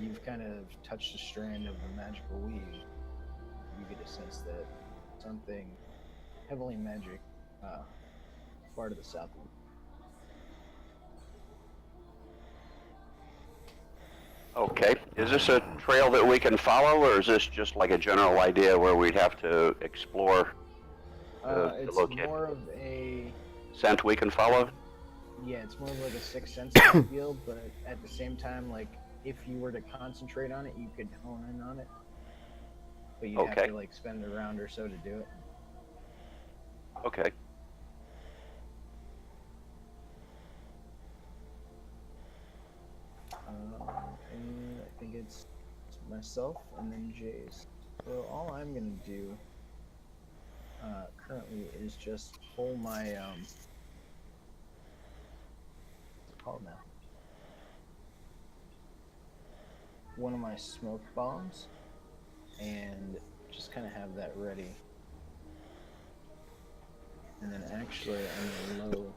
You've kind of touched a strand of the magical weave. You get a sense that something heavily magic part of the south. Okay. Is this a trail that we can follow, or is this just like a general idea where we'd have to explore? It's locate. more of a Scent we can follow? Yeah, it's more of like a sixth sense type of deal, but at the same time, like if you were to concentrate on it, you could hone in on it. But you'd have to like spend a round or so to do it. Okay. And I think it's myself and then Jace. So all I'm gonna do currently is just pull my what's it called now? One of my smoke bombs, and just kind of have that ready. And then actually I'm gonna low.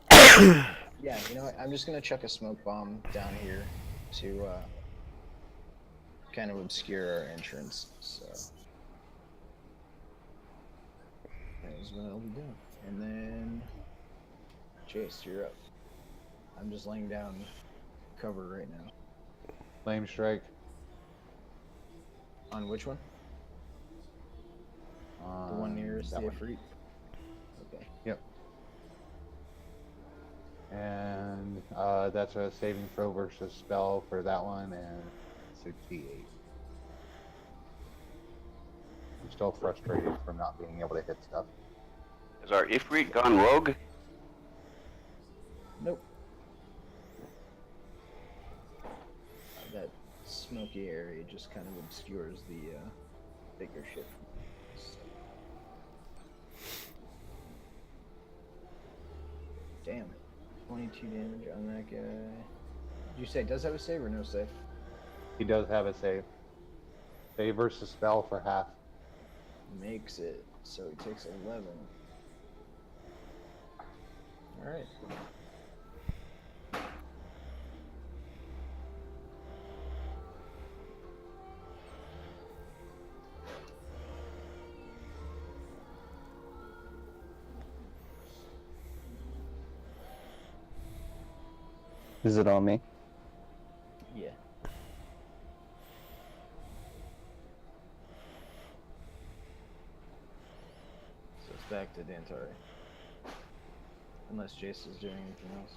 Yeah, you know what? I'm just gonna chuck a smoke bomb down here to kind of obscure our entrance. So that is what I'll be doing. And then Chase, you're up. I'm just laying down cover right now. Flame strike. On which one? The one nearest the Ifrit? Okay. Yep. And that's a saving throw versus spell for that one, and 68. I'm still frustrated from not being able to hit stuff. Has our Ifrit gone rogue? Nope. That's smoky area just kind of obscures the bigger ship. Damn. 22 damage on that guy. Did you say does have a save or no save? He does have a save. Save versus spell for half. Makes it. So he takes 11. Alright. Is it on me? Yeah. So it's back to Dantari. Unless Jace is doing anything else.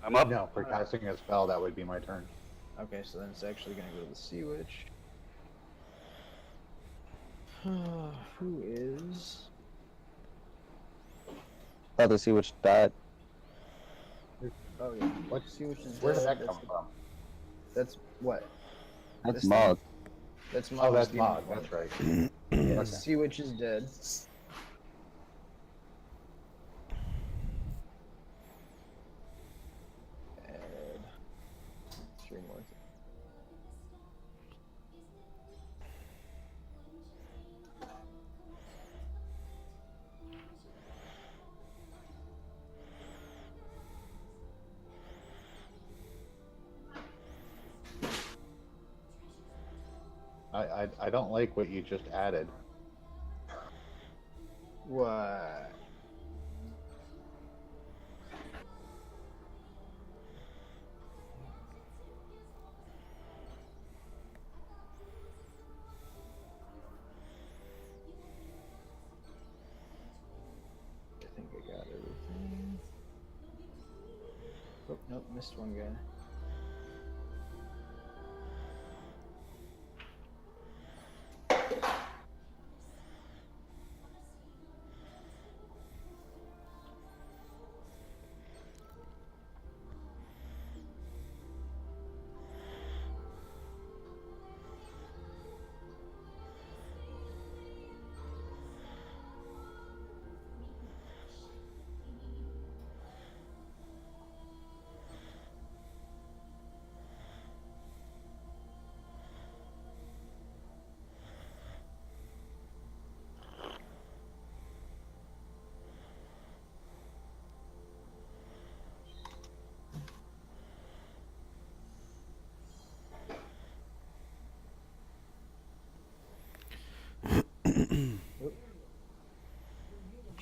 I'm up. No, for casting a spell, that would be my turn. Okay, so then it's actually going to go to the Sea Witch. Who is... Thought the sea witch died. Oh yeah, what Sea Witch is Where did dead? that come from? That's what? That's This Maud. That's Oh, Maud's that's demon Maud. form. That's right. Yeah, Okay. Sea Witch is dead. Add 3 more. I don't like what you just added. What? I think I got everything. Oh, nope, missed one guy.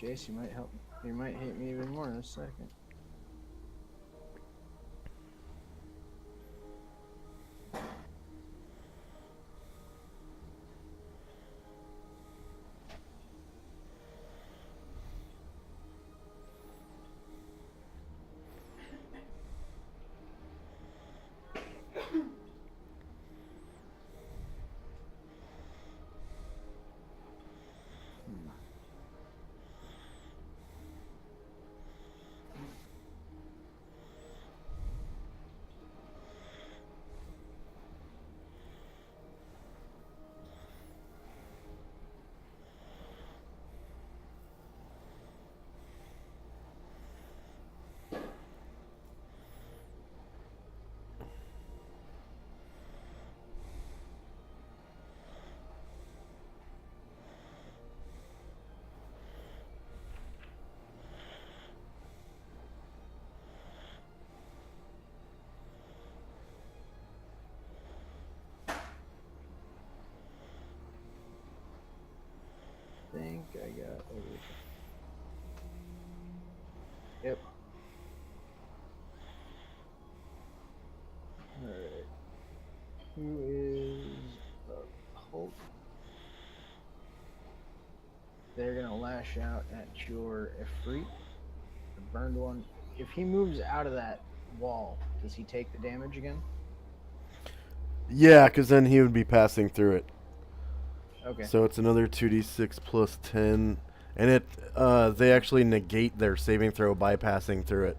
Jace, you might help. You might hate me even more in a second. Think I got everything. Yep. Alright. Who is Hulk? They're gonna lash out at your Ifrit, the burned one. If he moves out of that wall, does he take the damage again? Yeah, because then he would be passing through it. Okay. So it's another 2d6 plus 10. And it they actually negate their saving throw by passing through it.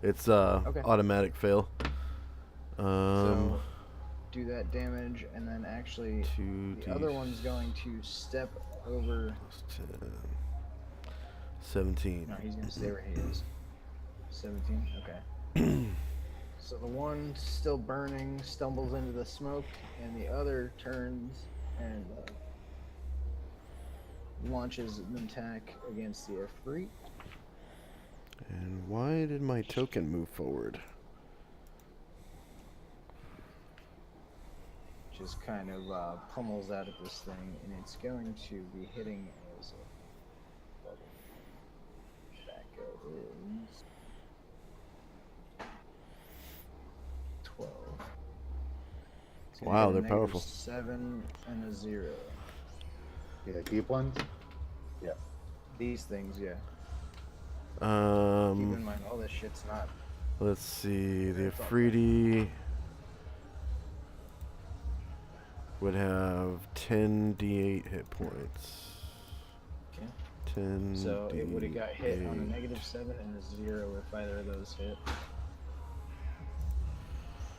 It's Okay. automatic fail. So do that damage, and then actually 2d. the other one's going to step over. 10, 17. No, he's gonna stay where he is. 17. Okay. So the one still burning stumbles into the smoke, and the other turns and launches an attack against the Efreet. And why did my token move forward? Just kind of pummels out at this thing, and it's going to be hitting as a bubble. Tobacco is 12. It's gonna Wow, get a they're powerful. -7 and a 0. Yeah, deep ones. Yeah. These things, yeah. Keep in mind, all this shit's not. Let's see. The It's all Afridi would have 10d8 hit points. Okay. 10. So it would have got hit on a -7 and a 0 if either of those hit.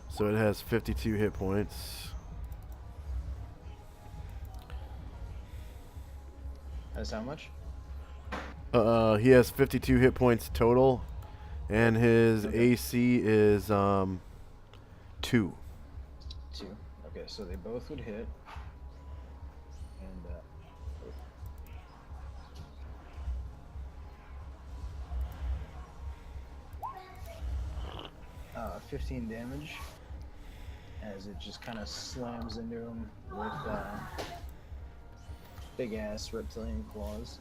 So it has 52 hit points. That's how much? He has 52 hit points total, and his Okay. AC is 2. 2. Okay, so they both would hit. And 15 damage as it just kind of slams into him with big ass reptilian claws.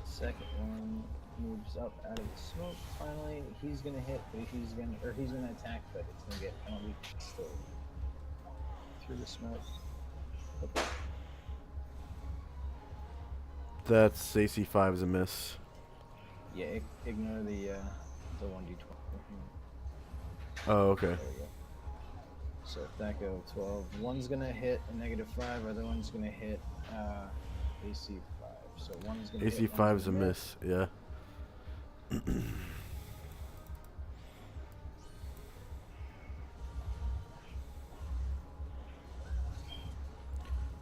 Second one moves up out of the smoke. Finally, he's gonna hit, but he's gonna attack, but it's gonna get penalty still through the smoke. Okay. That's AC 5 is a miss. Yeah, ignore the 1d20. Oh, okay. There we go. So if that go 12, one's gonna hit a -5, other one's gonna hit AC 5. So one's gonna AC hit, 5 one's is a gonna miss, yeah.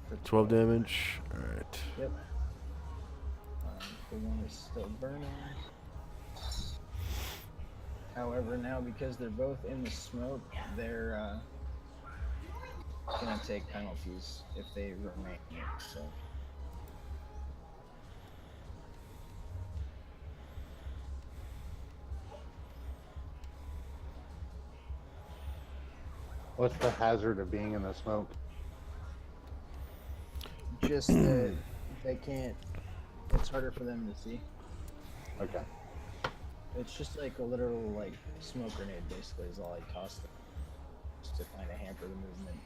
for 12 damage. Alright. Yep. The one is still burning. However, now because they're both in the smoke, they're gonna take penalties if they remain here. So. What's the hazard of being in the smoke? Just that they can't. It's harder for them to see. Okay. It's just like a literal smoke grenade, basically, is all I tossed them, just to kind of hamper the movement.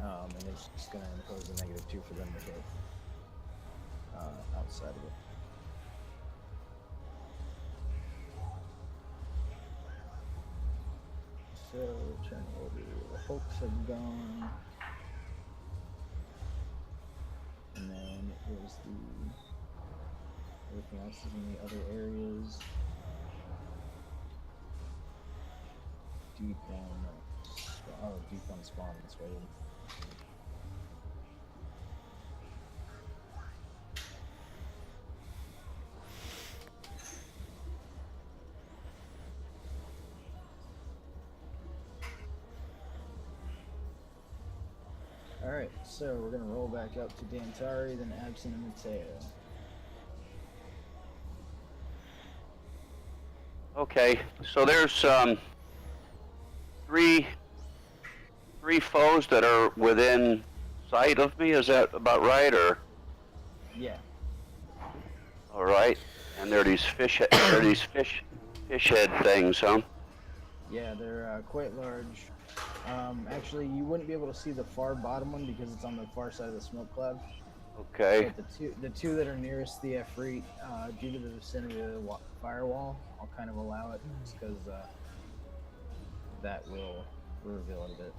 And it's just gonna impose a -2 for them to hit outside of it. So turn order. The Hulks have gone. And then it was everything else is in the other areas. Deep one. Deep one spawn. That's right. Alright, so we're gonna roll back up to Dantari, then Absent and Mateo. Okay, so there's three foes that are within sight of me. Is that about right, or? Yeah. All right, and they're these fish head things, huh? Yeah, they're quite large. Actually, you wouldn't be able to see the far bottom one because it's on the far side of the smoke cloud. Okay. But the two that are nearest the Efreet, due to the vicinity of the firewall, I'll kind of allow it just because that will reveal it a bit.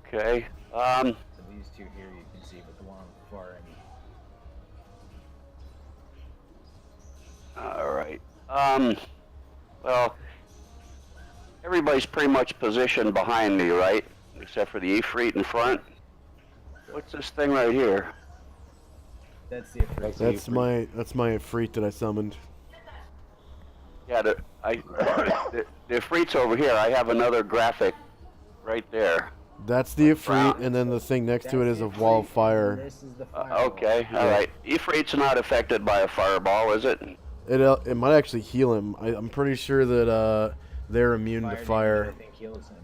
Okay. So these two here you can see, but the one on the far end. Well, everybody's pretty much positioned behind me, right? Except for the Ifrit in front. What's this thing right here? That's the Ifrit. That's my Ifrit that I summoned. Yeah, the Ifrit's over here. I have another graphic right there. That's the Ifrit, and then the thing next to it is a wall of fire. This is the fireball. Okay, all right. Ifrit's not affected by a fireball, is it? It might actually heal him. I'm pretty sure that they're immune to fire. Damage, I think heals him.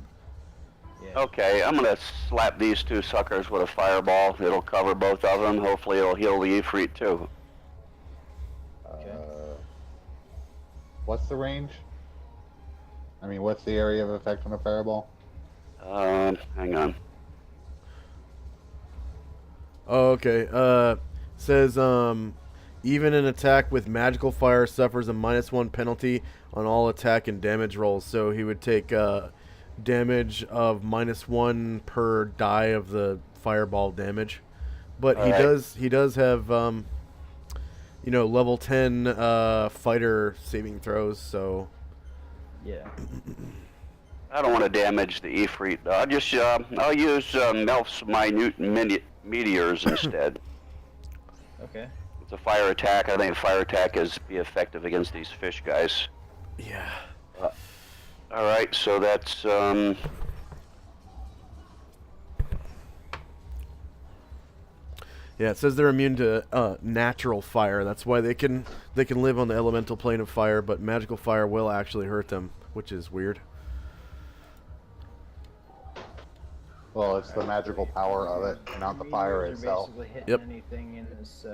Yeah. Okay, I'm gonna slap these two suckers with a fireball. It'll cover both of them. Hopefully, it'll heal the Ifrit too. What's the range? I mean, what's the area of effect on a fireball? Hang on. Oh, okay. Says even an attack with magical fire suffers a -1 penalty on all attack and damage rolls. So he would take damage of -1 per die of the fireball damage. But All he right. does have level 10 fighter saving throws. So Yeah. I don't want to damage the Ifrit. I'll use Melf's minute meteors instead. Okay. It's a fire attack. I think fire attack is be effective against these fish guys. yeah. All right, so that's Yeah, it says they're immune to natural fire. That's why they can live on the elemental plane of fire, but magical fire will actually hurt them, which is weird. Well, it's the magical power of it, not the fire Meteors are itself. basically hitting Yep. anything in this.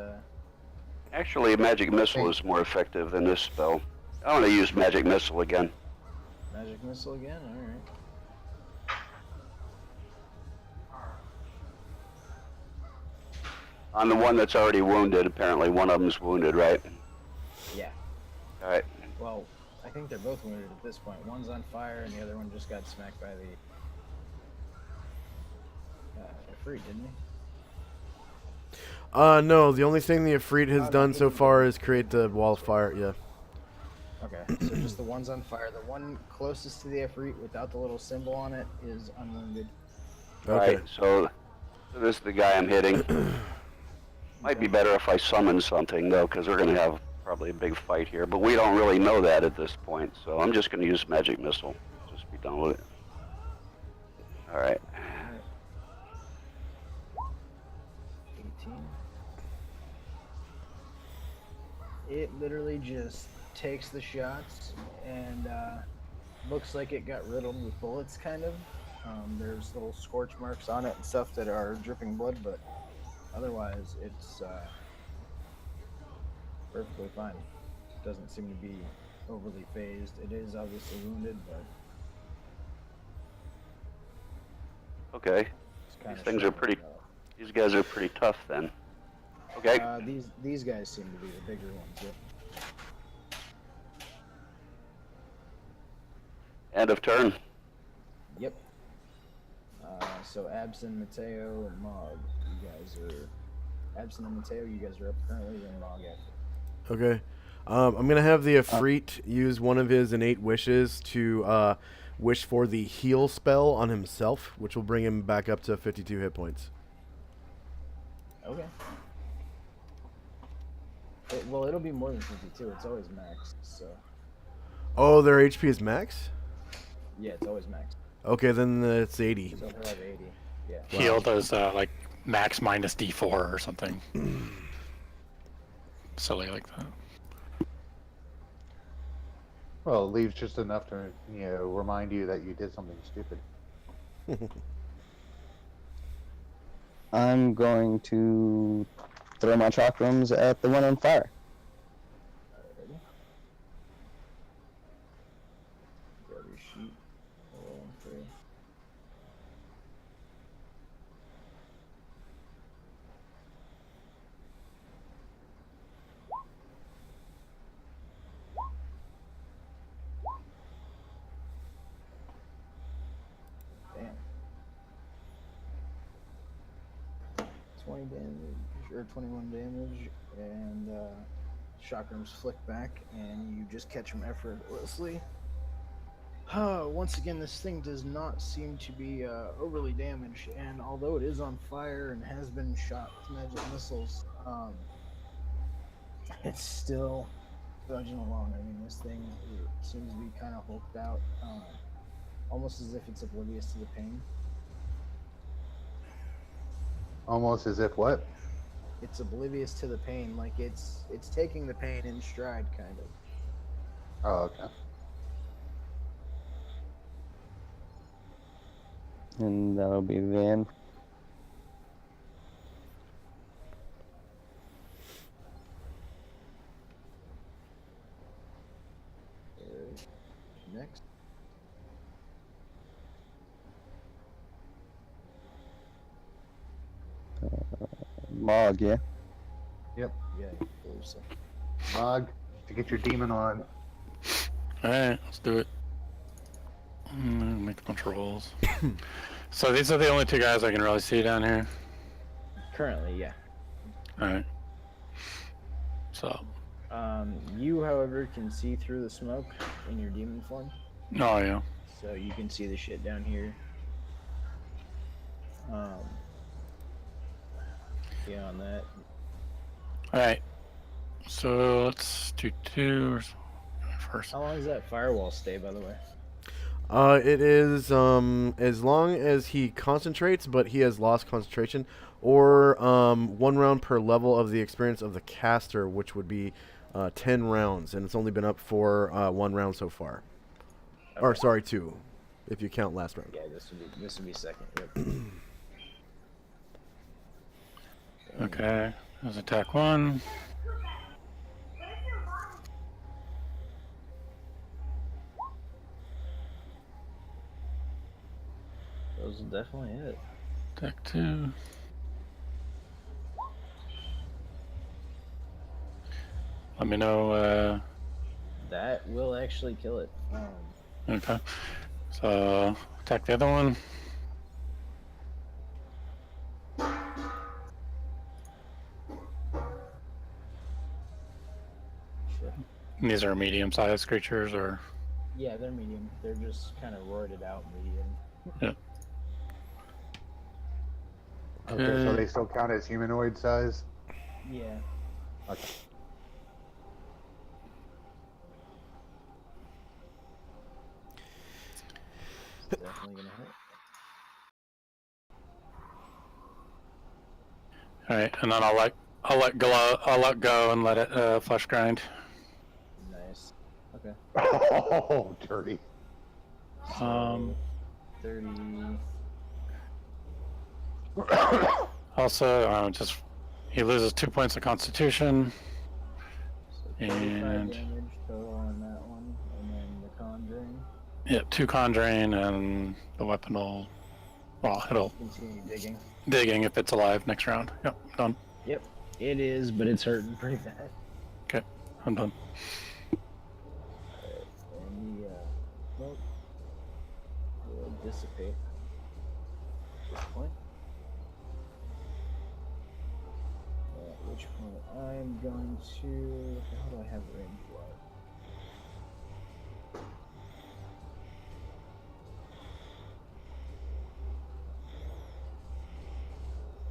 actually magic missile is more effective than this spell. I want to use magic missile again. Magic missile again. All right. On the one that's already wounded, apparently one of them's wounded, right? Yeah. All right. Well, I think they're both wounded at this point. One's on fire, and the other one just got smacked by the Ifrit, didn't he? No, the only thing the Ifrit has done so far is create the wall of fire, yeah. Okay, so just the one's on fire. The one closest to the Ifrit without the little symbol on it is unwounded. All Okay. right. So this is the guy I'm hitting. Might be better if I summon something though, because we're gonna have probably a big fight here. But we don't really know that at this point, so I'm just gonna use magic missile. Just be done with it. All right. 18. It literally just takes the shots and looks like it got riddled with bullets, kind of. There's little scorch marks on it and stuff that are dripping blood, but otherwise it's perfectly fine. Doesn't seem to be overly phased. It is obviously wounded, but Okay. it's kind These of things are pretty. These guys are pretty tough then. Okay. These guys seem to be the bigger ones. Yep. End of turn. Yep. So Abson, Mateo, and Mog, you guys are Abson and Mateo. You guys are up currently, and Mog after. Okay. I'm going to have the Ifrit use one of his innate wishes to wish for the heal spell on himself, which will bring him back up to 52 hit points. Okay. Well, it'll be more than 52. It's always max. So. Oh, their HP is max? Yeah, it's always max. Okay, then it's 80. So he'll have 80. Yeah. Heal does like max minus D4 or something. Silly like that. Well, it leaves just enough to, remind you that you did something stupid. I'm going to throw my chakrams at the one on fire. Alrighty. Grab your sheet. Roll them through. Damn. 20 damage, or 21 damage, and Chakrams flick back, and you just catch him effortlessly. Once again, this thing does not seem to be overly damaged, and although it is on fire and has been shot with magic missiles, it's still trudging along. I mean, this thing seems to be kind of hulked out, almost as if it's oblivious to the pain. Almost as if what? It's oblivious to the pain, like it's taking the pain in stride, kind of. Oh, okay. And that'll be Van. Next. Mog, yeah. Yeah, I believe so. Mog, to get your demon on. Alright, let's do it. Make a bunch of rolls. So these are the only two guys I can really see down here. Currently, yeah. Alright. So. You, however, can see through the smoke in your demon form. Oh, yeah. So you can see the shit down here. Beyond that. Alright. So let's do two first. How long does that firewall stay, by the way? It is as long as he concentrates, but he has lost concentration, or 1 round per level of the experience of the caster, which would be 10 rounds, and it's only been up for 1 round so far. Okay. Or sorry, 2, if you count last round. Yeah, this would be second. Yep. Okay, there's attack 1. Those will definitely hit. Attack 2. Let me know. That will actually kill it. Okay. So attack the other one. Shit. And these are medium-sized creatures, or? Yeah, they're medium. They're just kind of roided out medium. Yeah. Okay, so they still count as humanoid size? Yeah. Okay. It's definitely gonna hit. All right, and then I'll let go and let it flesh grind. Nice. Okay. Oh, dirty. So, 30. Also, just he loses 2 points of Constitution. So 35 And damage total on that one, and then the conjuring. yeah, 2 conjuring, and the weapon will, well, it'll Continue digging if it's alive next round. Yep, done. Yep, it is, but it's hurting pretty bad. Okay, I'm done. And the smoke will dissipate at this point. At which point I'm going to. How do I have range wise?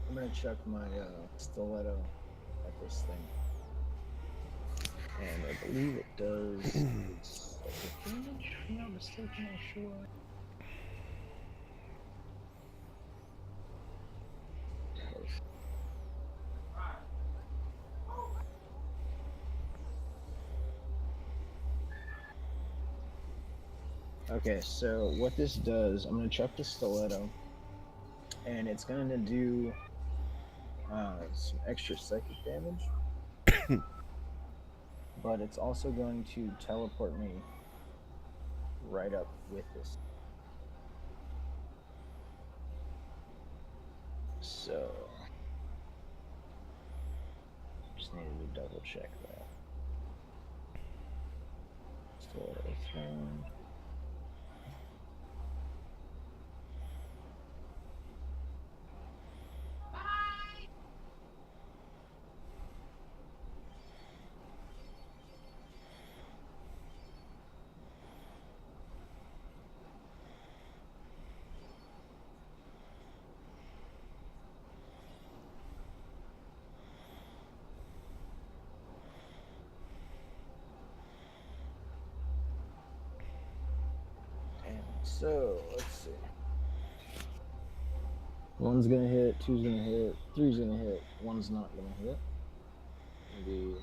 I'm gonna chuck my stiletto at this thing. And I believe it does psychic damage, if I'm not mistaken, I'm sure. Okay, so what this does, I'm gonna chuck the stiletto, and it's gonna do some extra psychic damage. But it's also going to teleport me right up with this. So, just needed to double check that. Stiletto thrown. So let's see. One's gonna hit, two's gonna hit, three's gonna hit, one's not gonna hit. It'll be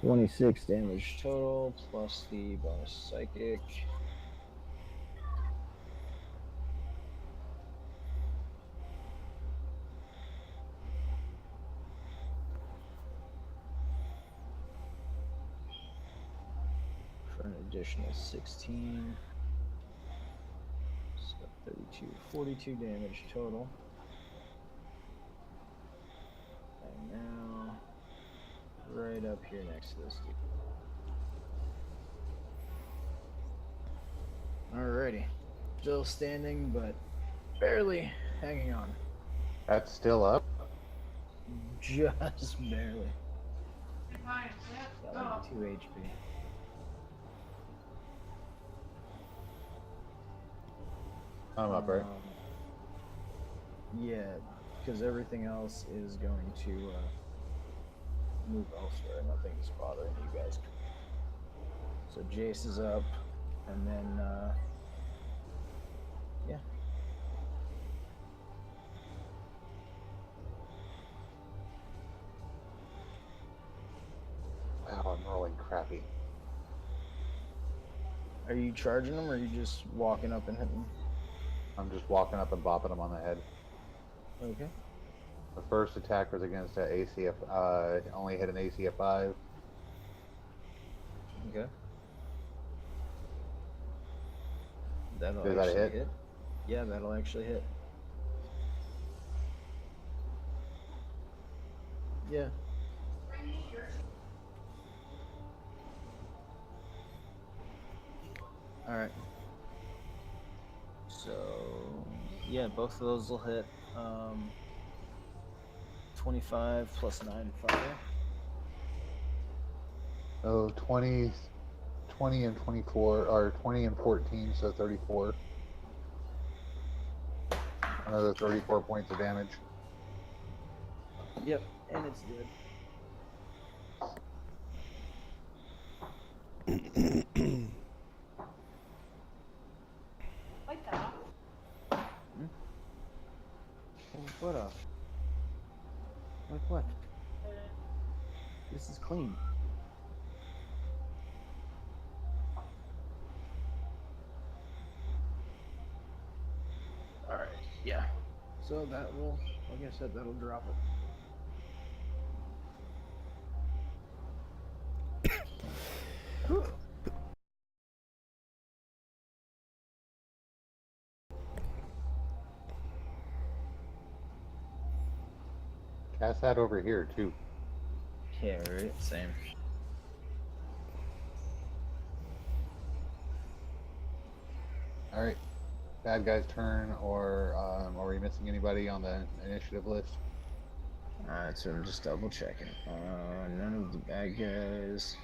26 damage total plus the bonus psychic. For an additional 16. So 32, 42 damage total. And now, right up here next to this dude. Alrighty. Still standing, but barely hanging on. That's still up. Just barely. Got like 2 HP. I'm up, right? Yeah, because everything else is going to move elsewhere. Nothing's bothering you guys. So Jace is up, and then yeah. Wow, I'm rolling crappy. Are you charging them, or are you just walking up and hitting them? I'm just walking up and bopping him on the head. Okay. The first attack was against an AC of, only hit an AC of 5. Okay. That'll Does that actually hit? Yeah, that'll actually hit. Yeah. Alright. So, yeah, both of those will hit. 25 plus 9 fire. Oh, 20 and 24, or 20 and 14, so 34. Another 34 points of damage. Yep, and it's dead. Like that. What off? Like what? This is clean. Alright, yeah. So that will, like I said, that'll drop it. Cast that over here, too. Yeah, right, same. Alright. Bad guy's turn, or are we missing anybody on the initiative list? Alright, so I'm just double checking. None of the bad guys.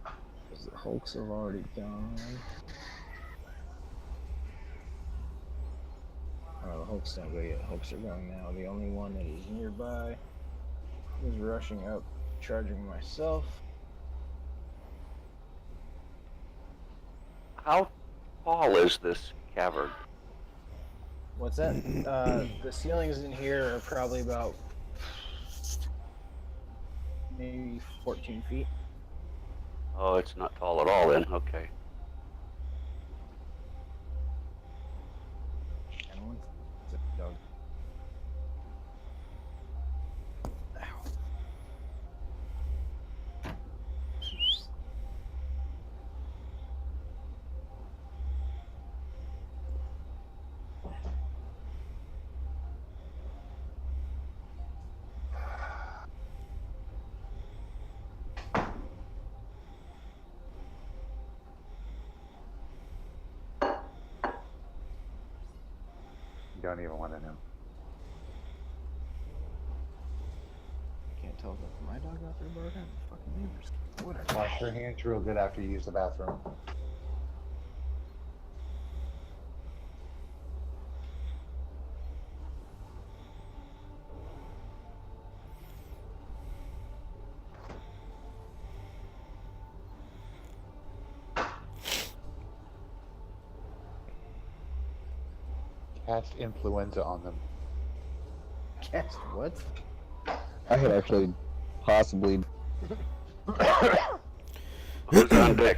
Because the Hulks have already gone. Oh, the Hulks don't go yet. Hulks are going now. The only one that is nearby is rushing up, charging myself. How tall is this cavern? What's that? The ceilings in here are probably about maybe 14 feet. Oh, it's not tall at all then. Okay. And once it's a dog. Ow. You don't even want to know. I can't tell if my dog out there barking or the fucking neighbors. Whatever. Wash your hands real good after you use the bathroom. cast influenza on them. Cast what? I could actually possibly. Who's on deck?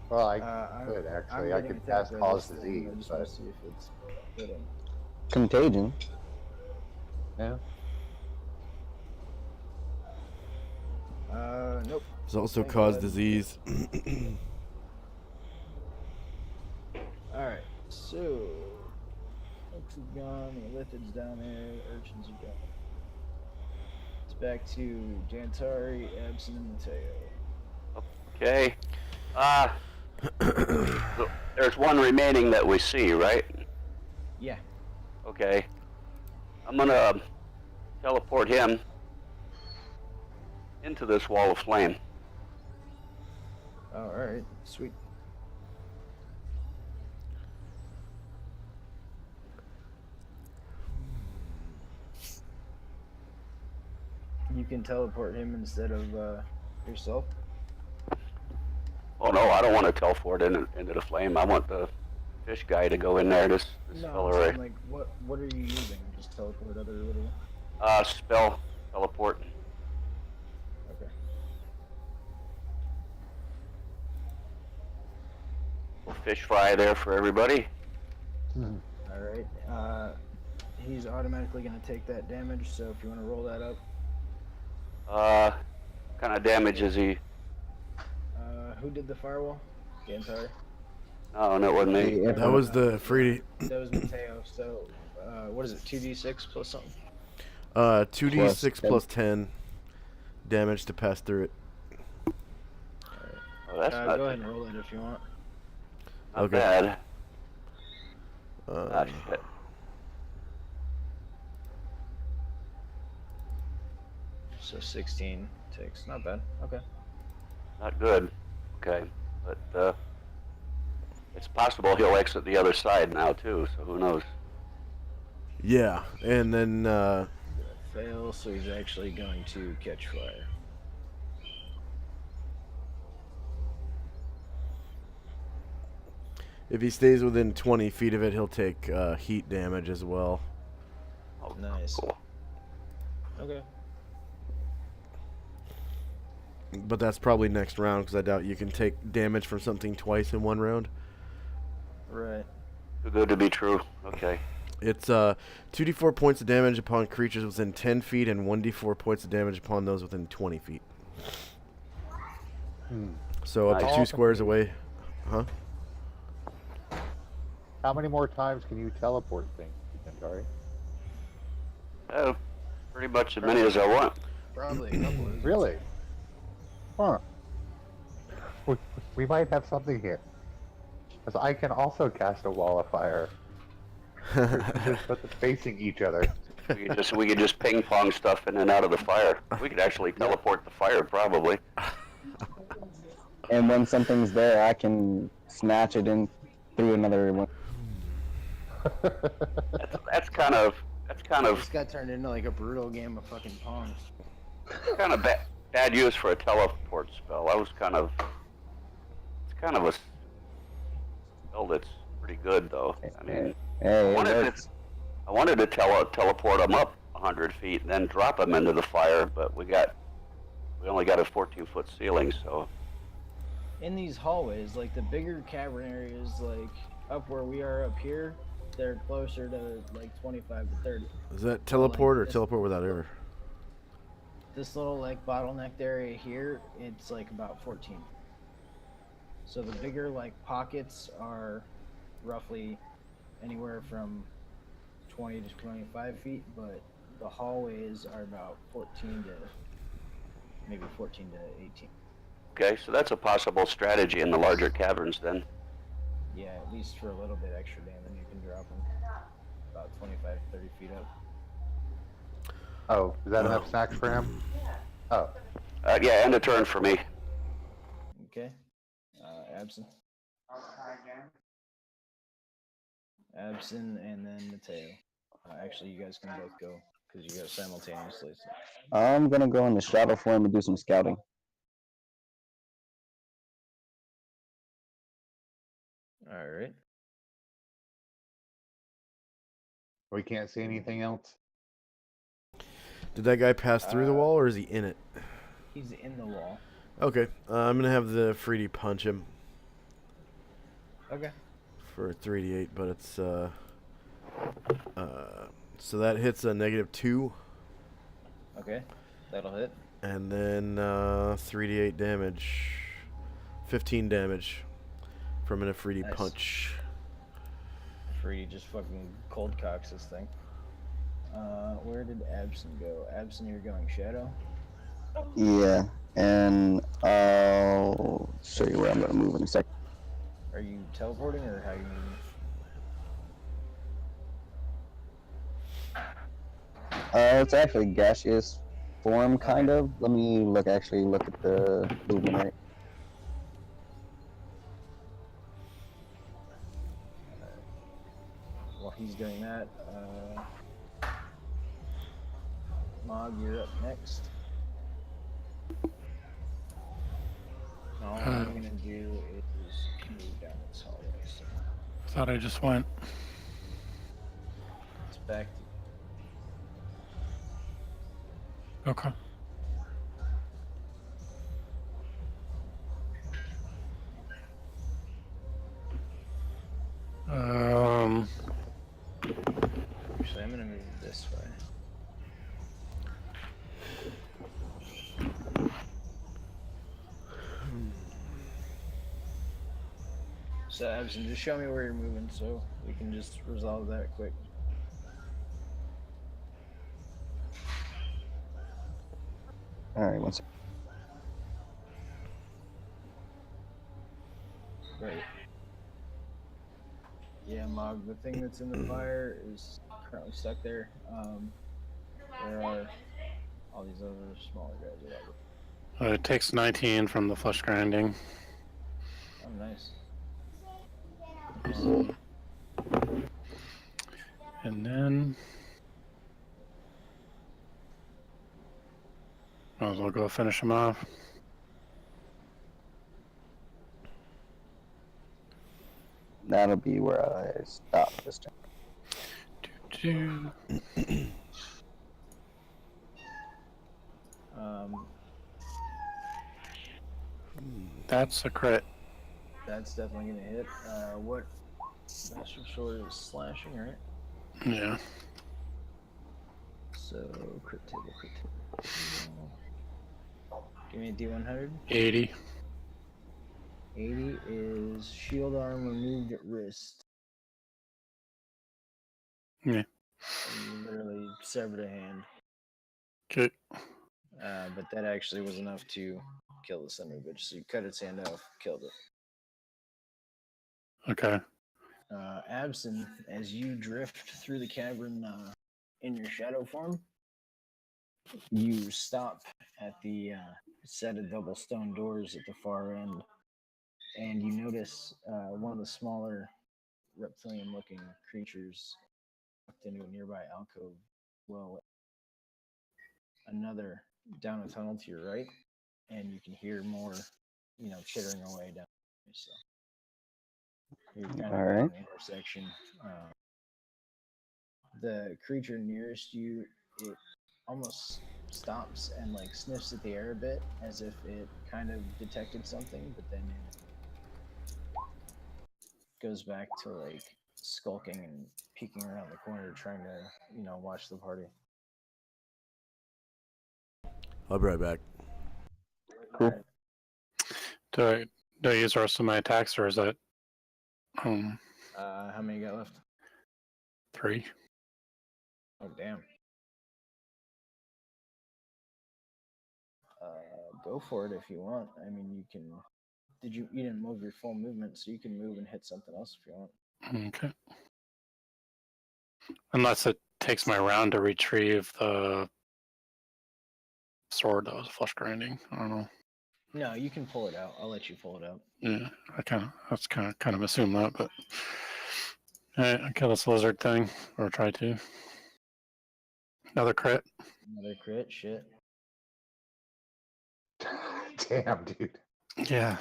Well, I I'm could actually. I getting could attacked cast by cause this thing. I disease, just want but to see if it's hitting. Contagion. yeah. Nope. It's also Thank cause God. disease. Alright, so Hooks is gone, the Lithids down there, Urchins are gone. It's back to Jantari, Absent, and Mateo. Okay. There's one remaining that we see, right? Yeah. Okay. I'm gonna teleport him into this wall of flame. Oh, alright, sweet. You can teleport him instead of yourself. Oh no, I don't want to teleport into the flame. I want the fish guy to go in there. This No, fella I'm right. saying, like, what are you using? Just teleport other little. Spell teleport. Okay. Little fish fry there for everybody. Alright. He's automatically gonna take that damage, so if you want to roll that up. What kind of damage is he? Who did the firewall? Jantari. No, that wasn't me. That was the free. That was Mateo. So, what is it? 2d6 plus something. 2d6 plus 10 damage to pass through it. Oh, that's not Go ahead and roll it if you want. not Okay. bad. Uh, Shit. So 16 takes. Not bad. Okay. Not good. Okay, but it's possible he'll exit the other side now too. So who knows? yeah, and then Fail. So he's actually going to catch fire. if he stays within 20 feet of it, he'll take heat damage as well. Oh, Nice. cool. Okay. But that's probably next round because I doubt you can take damage from something twice in one round. Right. Too good to be true. Okay. It's 2d4 points of damage upon creatures within 10 feet and 1d4 points of damage upon those within 20 feet. So up to Nice. 2 squares away. Huh? How many more times can you teleport things, Jantari? Pretty much as many as I want. Probably a couple. Of Really? Huh. We might have something here. Because I can also cast a wall of fire. Just put them facing each other. We could just ping pong stuff in and out of the fire. We could actually teleport the fire probably. And when something's there, I can snatch it in through another one. That's kind of This got turned into like a brutal game of fucking pong. bad use for a teleport spell. That was it's kind of a spell that's pretty good though. I mean, Hey, I wanted to teleport him up 100 feet and then drop him into the fire, but we only got a 14-foot ceiling, so. In these hallways, like the bigger cavern areas, like up where we are up here, they're closer to like 25 to 30. Is that teleport or this- teleport without error? This little like bottlenecked area here, it's like about 14. So the bigger like pockets are roughly anywhere from 20 to 25 feet, but the hallways are about 14 to maybe 14 to 18. Okay, so that's a possible strategy in the larger caverns then. Yeah, at least for a little bit extra damage, you can drop them about 25, 30 feet up. Oh, is that enough snacks for him? Oh. Yeah, end of turn for me. Okay. Absent. Absent, and then Mateo. Actually, you guys can both go because you go simultaneously. So. I'm gonna go in the shadow form and do some scouting. All right. We can't see anything else. Did that guy pass through the wall, or is he in it? He's in the wall. Okay, I'm gonna have the 3D punch him Okay. for 3d8, but it's so that hits a -2, Okay. That'll hit. and then 3d8 damage, 15 damage from a 3D Nice. punch. Free just fucking cold cocks this thing. Where did Abson go? Abson, you're going shadow? Yeah, and I'll show you where I'm going to move in a second. Are you teleporting or how are you moving? It's actually gaseous form, kind of. Let me look at the movement rate. While he's doing that, Mog, you're up next. All I'm gonna do is move down this hallway. So I thought I just went. it's back to Okay. Actually, I'm gonna move this way. So, Abson, just show me where you're moving so we can just resolve that quick. Alright, one second. Great. Yeah, Mog, the thing that's in the fire is currently stuck there. There are all these other smaller guys around it. It takes 19 from the flesh grinding. Oh, nice. And then might as well go finish him off. That'll be where I stop this turn. That's a crit. That's definitely gonna hit. What? Master Sword is slashing, right? Yeah. So, crit table. Give me a D100. 80. 80 is shield arm removed at wrist. Yeah. You literally severed a hand. Okay. But that actually was enough to kill the son of a bitch. So you cut its hand off, killed it. Okay. Abson, as you drift through the cavern in your shadow form, you stop at the set of double stone doors at the far end, and you notice one of the smaller reptilian-looking creatures tucked into a nearby alcove. Well, another down a tunnel to your right, and you can hear more, chittering away down. So you're kind of All right. on the intersection. The creature nearest you, it almost stops and sniffs at the air a bit, as if it kind of detected something, but then it goes back to skulking and peeking around the corner, trying to watch the party. I'll be right back. Cool. Do I use the rest of my attacks, or is that How many got left? 3? Oh, damn. Go for it if you want. I mean, you can. You didn't move your full movement, so you can move and hit something else if you want. Okay. Unless it takes my round to retrieve the sword that was flesh grinding. I don't know. No, you can pull it out. I'll let you pull it out. Yeah, that's kind of assume that, but alright, I'll kill this lizard thing, or try to. Another crit. Another crit, shit. Damn, dude. Yeah.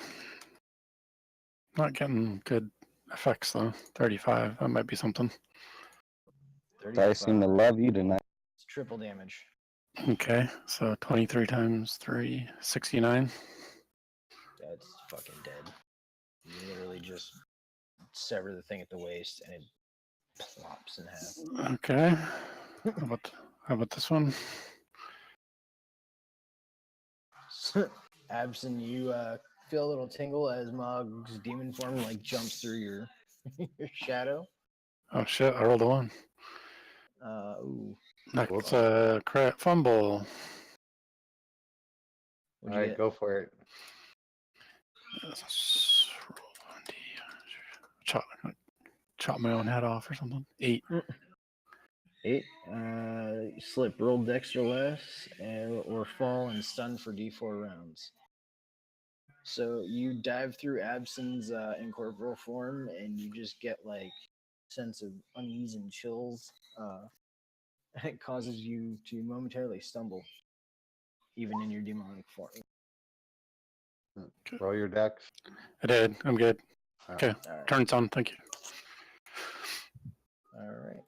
Not getting good effects though. 35, that might be something. I seem to love you tonight. It's triple damage. Okay, so 23 times 3, 69. That's fucking dead. You literally just sever the thing at the waist and it plops in half. Okay. How about this one? Abson, you feel a little tingle as Mog's demon form like jumps through your your shadow. Oh shit! I rolled a 1. Ooh. That's a crit fumble. What'd All you right, get? go for it. Chop my own head off or something. 8. 8. Slip. Roll dex or less, or fall and stun for d4 rounds. So you dive through Abson's incorporeal form, and you just get like sense of unease and chills. It causes you to momentarily stumble, even in your demonic form. Roll your dex. I did. I'm good. All Okay. All right. Turn's on. Thank you. All right.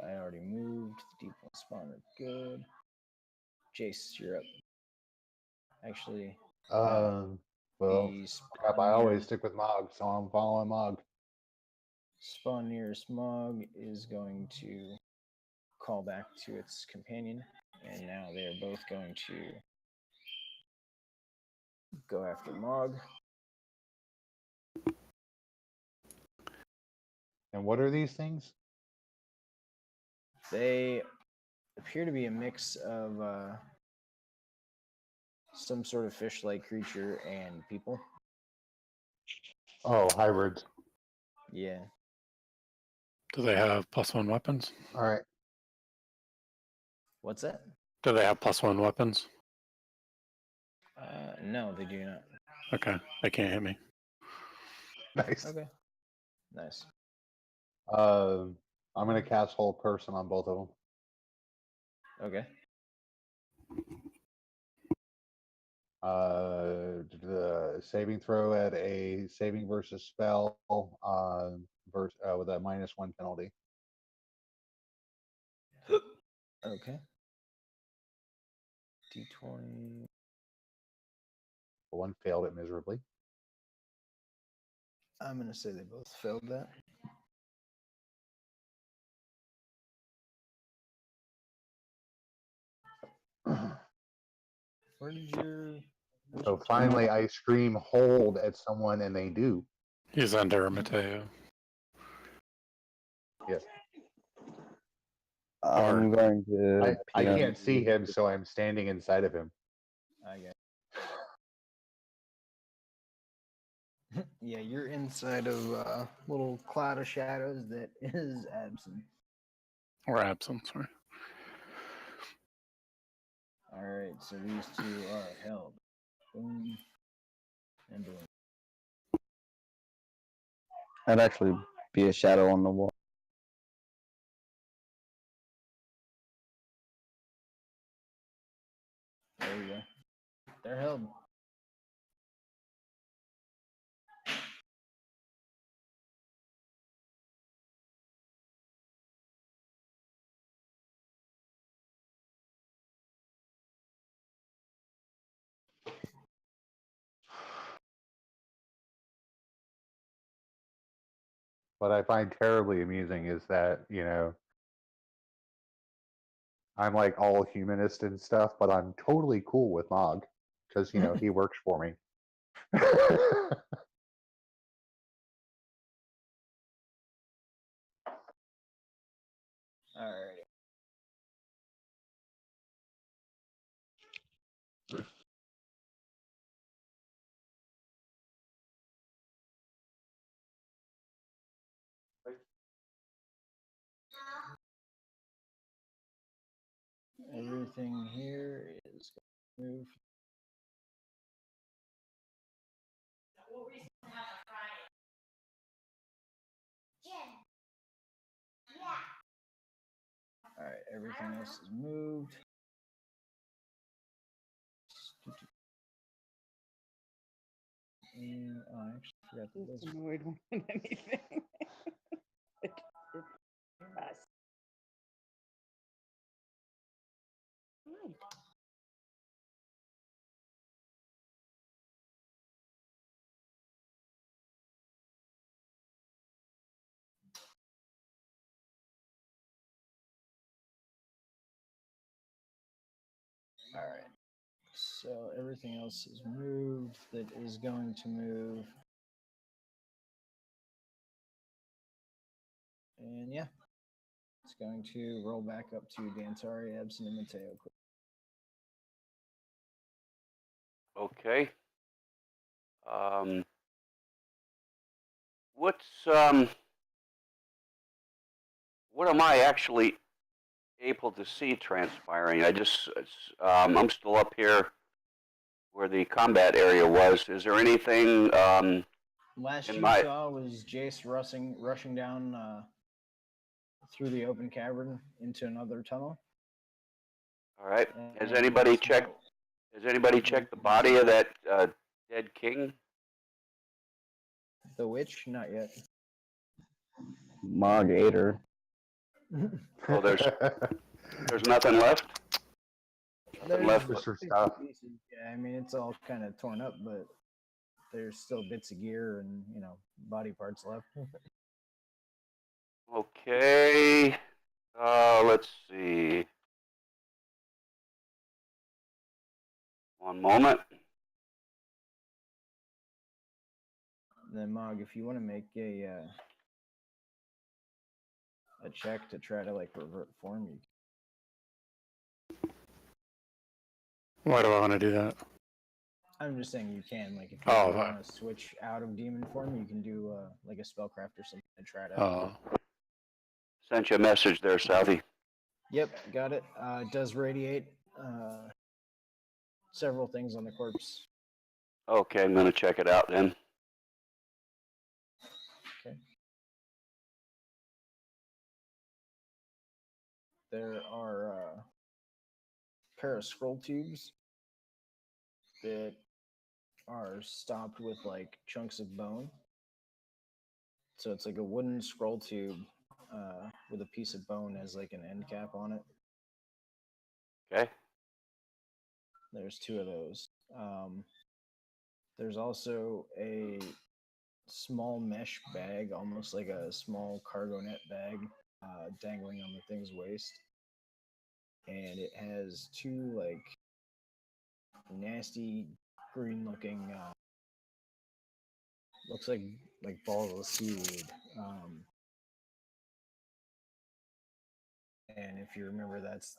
I already moved. The deep one spawner. Good. Jace, you're up. Actually, Well, the crap. I always stick with Mog, so I'm following Mog. spawn nearest Mog is going to call back to its companion, and now they are both going to go after Mog. And what are these things? They appear to be a mix of some sort of fish-like creature and people. Oh, hybrids. Yeah. Do they have +1 weapons? All right. What's that? Do they have +1 weapons? No, they do not. Okay. They can't hit me. Nice. Okay. Nice. I'm gonna cast Hold Person on both of them. Okay. The saving throw at a saving versus spell with a -1 penalty. Okay. D20. One failed it miserably. I'm gonna say they both failed that. Where did your? So finally, I scream "Hold" at someone, and they do. He's under Mateo. Yes. I'm going to. I can't see him, so I'm standing inside of him. I got. Yeah, you're inside of a little cloud of shadows that is Absent. Or absent, sorry. All right, so these two are held. Boom and boom. I'd actually be a shadow on the wall. There you go. They're held. What I find terribly amusing is that, I'm like all humanist and stuff, but I'm totally cool with Mog because, he works for me. All right. Everything here is moved. All right, everything else is moved. And I actually forgot the list. Annoyed more than anything. All right. So everything else is moved that is going to move. And yeah, it's going to roll back up to Dantari, Ebson, and Mateo. Okay. What's what am I actually able to see transpiring? I'm still up here where the combat area was. Is there anything Last in you my? saw was Jace rushing down through the open cavern into another tunnel. All right. And Has then anybody Smoke- checked? Has anybody checked the body of that dead king? The witch? Not yet. Mog ate her. Oh, there's nothing left. Nothing left. Just her bits and stuff. pieces. Yeah, I mean it's all kind of torn up, but there's still bits of gear and body parts left. Okay. Let's see. One moment. And then Mog, if you want to make a check to try to like revert form, you Why do I want to do that? I'm just saying you can. Like, if you Oh, want to switch out of demon form, you can do like a spellcraft or something and try to. Sent you a message there, Southie. Yep, got it. It does radiate several things on the corpse. Okay, I'm gonna check it out then. Okay. There are a pair of scroll tubes that are stopped with like chunks of bone. So it's like a wooden scroll tube with a piece of bone as like an end cap on it. Okay. There's two of those. There's also a small mesh bag, almost like a small cargo net bag, dangling on the thing's waist. And it has two like nasty green looking looks like balls of seaweed. And if you remember, that's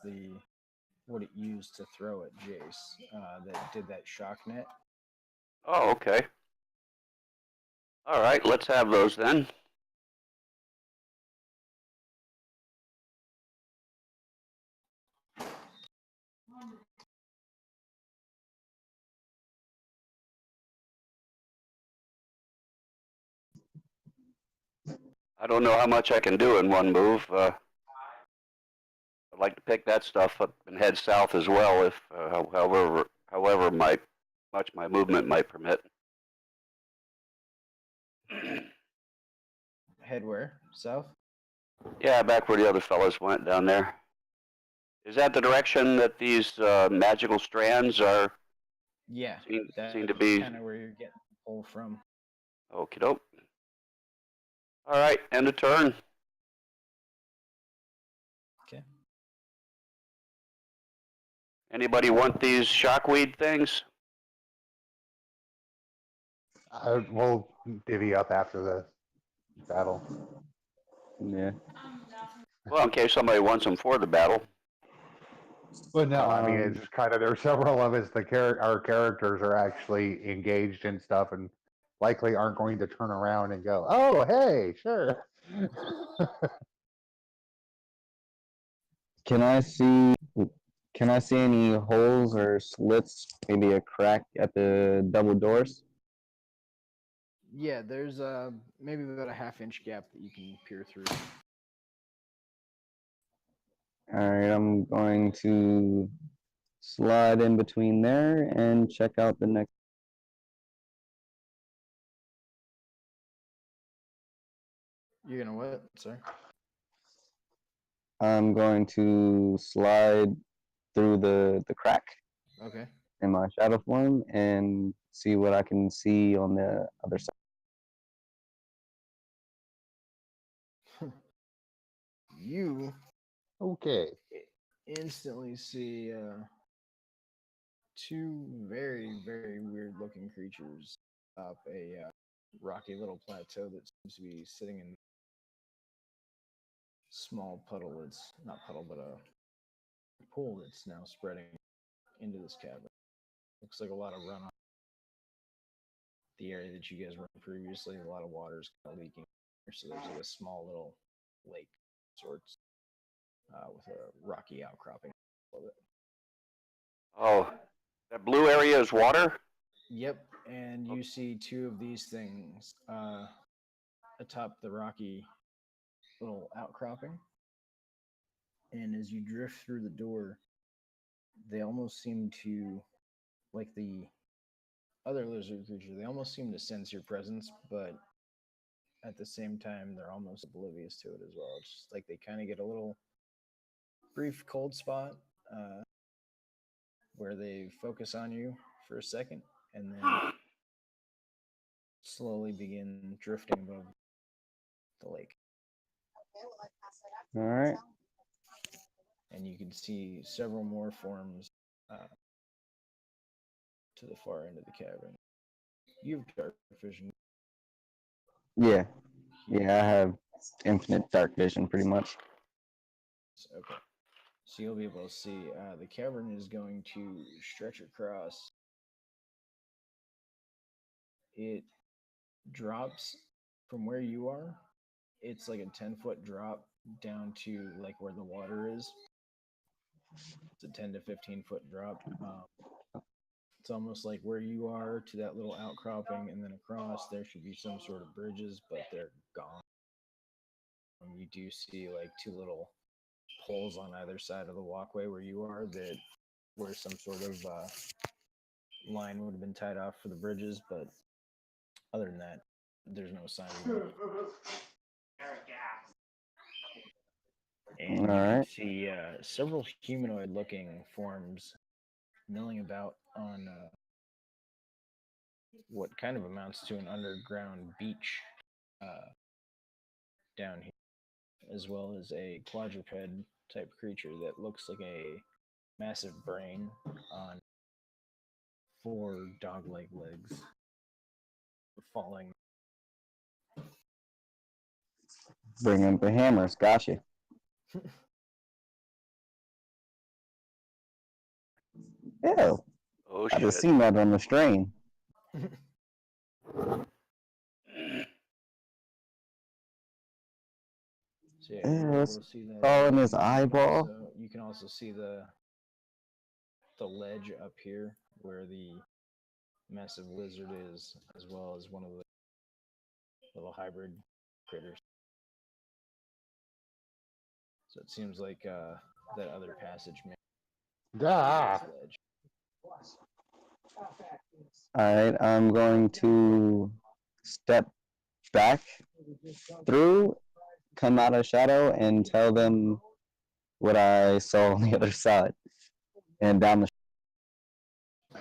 what it used to throw at Jace that did that shock net. Oh, okay. All right, let's have those then. I don't know how much I can do in one move. I'd like to pick that stuff up and head south as well, if however much my movement might permit. Head where? South? Yeah, back where the other fellows went down there. Is that the direction that these magical strands are? Yeah, Seem to be kind of where you're getting the pull from. Okie doke. All right, end of turn. Okay. Anybody want these shockweed things? We'll divvy up after the battle. Yeah. Well, in case somebody wants them for the battle. But no, I mean, it's just kind of, there are several of us, our characters are actually engaged in stuff and likely aren't going to turn around and go, oh, hey, sure. Can I see any holes or slits? Maybe a crack at the double doors? Yeah, there's maybe about a half-inch gap that you can peer through. Alright, I'm going to slide in between there and check out the next. You're gonna what? Sorry. I'm going to slide through the crack Okay. in my shadow form and see what I can see on the other side. You Okay. instantly see two very, very weird looking creatures up a rocky little plateau that seems to be sitting in a small puddle. It's not puddle, but a pool that's now spreading into this cavern. Looks like a lot of runoff. The area that you guys were in previously, a lot of water's kind of leaking. So there's like a small little lake sorts with a rocky outcropping above it. Oh, that blue area is water? Yep, and you see two of these things atop the rocky little outcropping. And as you drift through the door, they almost seem to, like the other lizard creature, they almost seem to sense your presence, but at the same time, they're almost oblivious to it as well. It's just like they kind of get a little brief cold spot where they focus on you for a second and then slowly begin drifting above the lake. All right. And you can see several more forms to the far end of the cavern. You have dark vision. Yeah. Yeah, I have infinite dark vision pretty much. Okay. So you'll be able to see the cavern is going to stretch across. It drops from where you are. It's like a 10-foot drop down to like where the water is. It's a 10 to 15-foot drop. It's almost like where you are to that little outcropping, and then across there should be some sort of bridges, but they're gone. You do see like two little poles on either side of the walkway where you are that where some sort of line would have been tied off for the bridges, but other than that, there's no sign of it. And you can see several humanoid-looking forms milling about on what kind of amounts to an underground beach down here, as well as a quadruped type creature that looks like a massive brain on four dog-like legs falling. Bring in the hammers. Gotcha. Ew. Oh, I shit. just seen that on the strain. So yeah, you'll be able It's to see that. all in his eyeball. You can also see the ledge up here where the massive lizard is, as well as one of the little hybrid critters. So it seems like that other passage may be Ah. this ledge. Alright, I'm going to step back through, come out of shadow, and tell them what I saw on the other side. And down the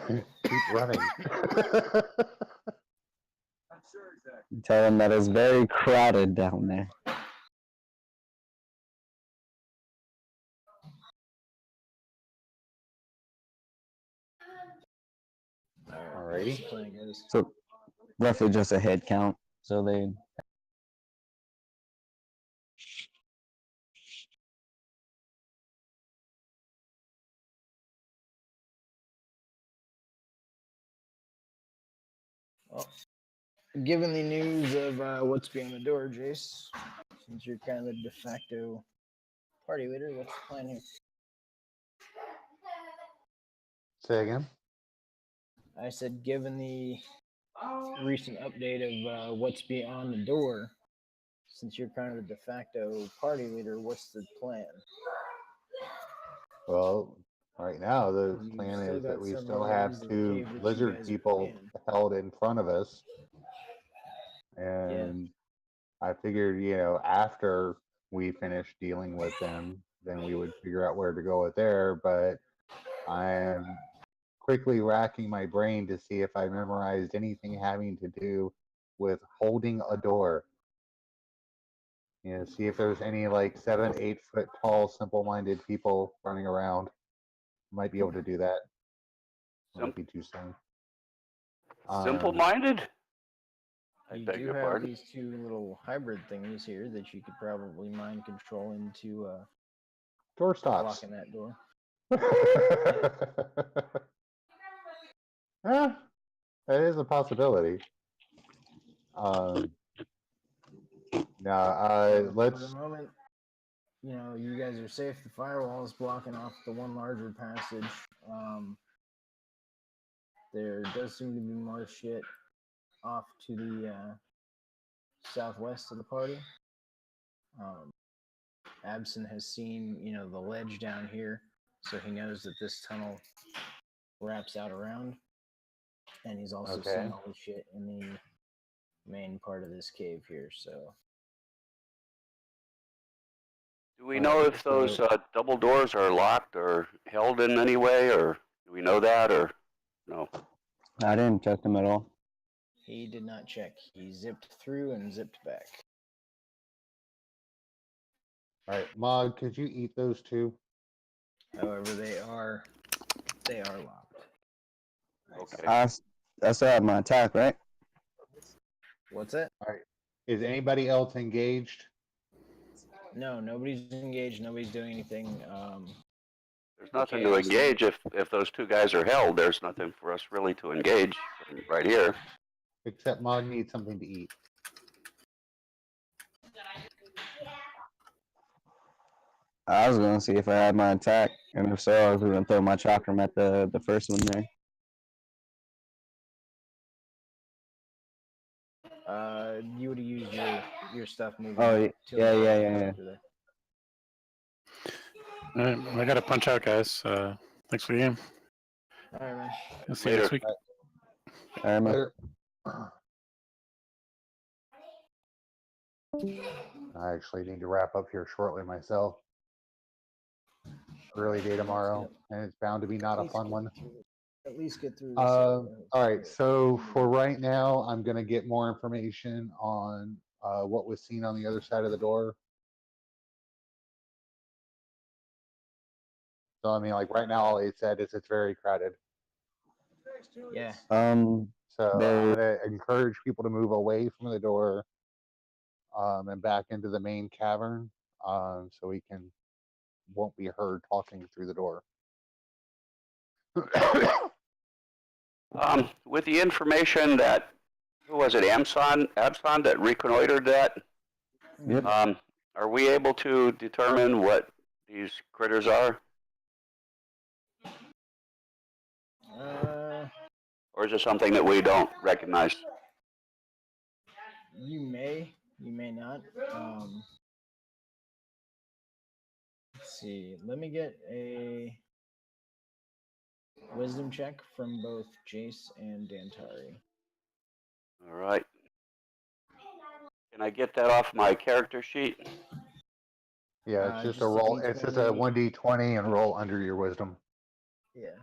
Keep running. tell them that it's very crowded down there. Alrighty. So roughly just a head count. So they Well, given the news of what's beyond the door, Jace, since you're kind of the de facto party leader, what's the plan here? Say again? I said, given the recent update of what's beyond the door, since you're kind of the de facto party leader, what's the plan? Well, right now the You've plan still is that got we several still areas have of the two cave that you lizard guys are people in. held in front of us. Yeah. And I figured, after we finish dealing with them, then we would figure out where to go with there. But I am quickly racking my brain to see if I memorized anything having to do with holding a door. See if there's any like 7, 8 foot tall, simple minded people running around. Might be able to do that. Might be too soon. Simple-minded? I You beg do your have pardon. these two little hybrid things here that you could probably mind control into Door stops. blocking that door. Yeah, that is a possibility. So for let's. the moment, you guys are safe. The firewall is blocking off the one larger passage. There does seem to be more shit off to the southwest of the party. Abson has seen, the ledge down here, so he knows that this tunnel wraps out around. And he's also Okay. seen all the shit in the main part of this cave here, so. Do we know if those double doors are locked or held in any way, or do we know that, or no? I didn't check them at all. He did not check. He zipped through and zipped back. All right, Mog, could you eat those two? However, they are locked. Okay. I still have my attack, right? What's that? All right. Is anybody else engaged? No, nobody's engaged. Nobody's doing anything. There's nothing to chaos. engage if those two guys are held. There's nothing for us really to engage right here. Except Mog needs something to eat. I was gonna see if I had my attack, and if so, I was gonna throw my chakram at the first one there. You would have used your stuff moving. Oh, till yeah. there. All right, I gotta punch out, guys. Thanks for the game. All right, man. I'll see you next week. All right, man. Later. I actually need to wrap up here shortly myself. Early day tomorrow, and it's bound to be not a fun one. At least get through this. All right, so for right now, I'm going to get more information on what was seen on the other side of the door. So, I mean, like right now, all it said is it's very crowded. Yeah. So I'm going to encourage people to move away from the door and back into the main cavern so we won't be heard talking through the door. With the information that, who was it, Abson that reconnoitered that? Yep. Are we able to determine what these critters are? Or is it something that we don't recognize? You may not. Let's see. Let me get a wisdom check from both Jace and Dantari. All right. Can I get that off my character sheet? Yeah, it's just a just a roll. It's just a D20. 1d20 and roll under your wisdom. Yeah.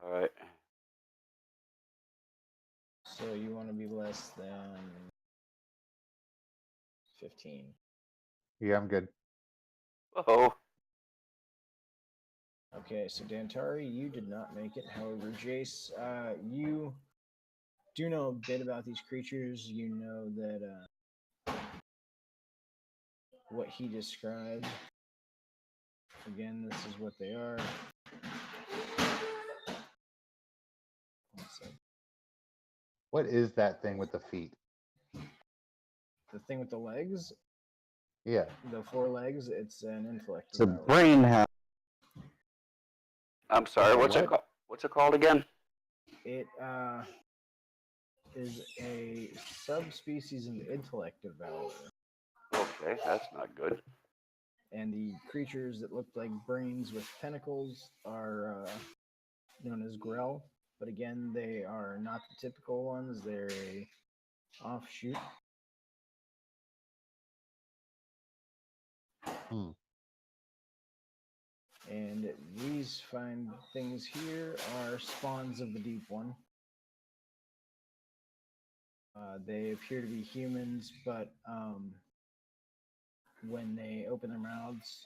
All right. So you want to be less than 15. Yeah, I'm good. Oh. Okay, so Dantari, you did not make it. However, Jace, you do know a bit about these creatures. You know that what he described. Again, this is what they are. What is that thing with the feet? The thing with the legs, Yeah. the 4 legs, it's an intellect. It's a brain house. I'm sorry, what's it called? What's it called again? It is a subspecies of intellect devourer. Okay, that's not good. And the creatures that look like brains with tentacles are known as Grell. But again, they are not the typical ones. They're a offshoot. And these fine things here are spawns of the Deep One. They appear to be humans, but when they open their mouths,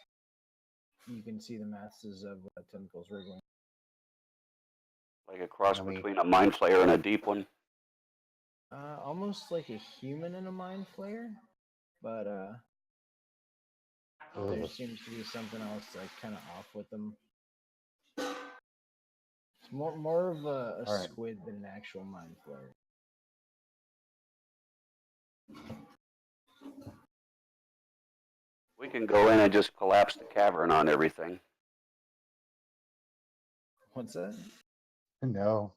you can see the masses of tentacles wriggling. Like a cross I mean- between a mind flayer and a deep one. Almost like a human in a mind flayer, but there Ugh. seems to be something else like kind of off with them. It's more of a All right. squid than an actual mind flayer. We can go in and just collapse the cavern on everything. What's that? No.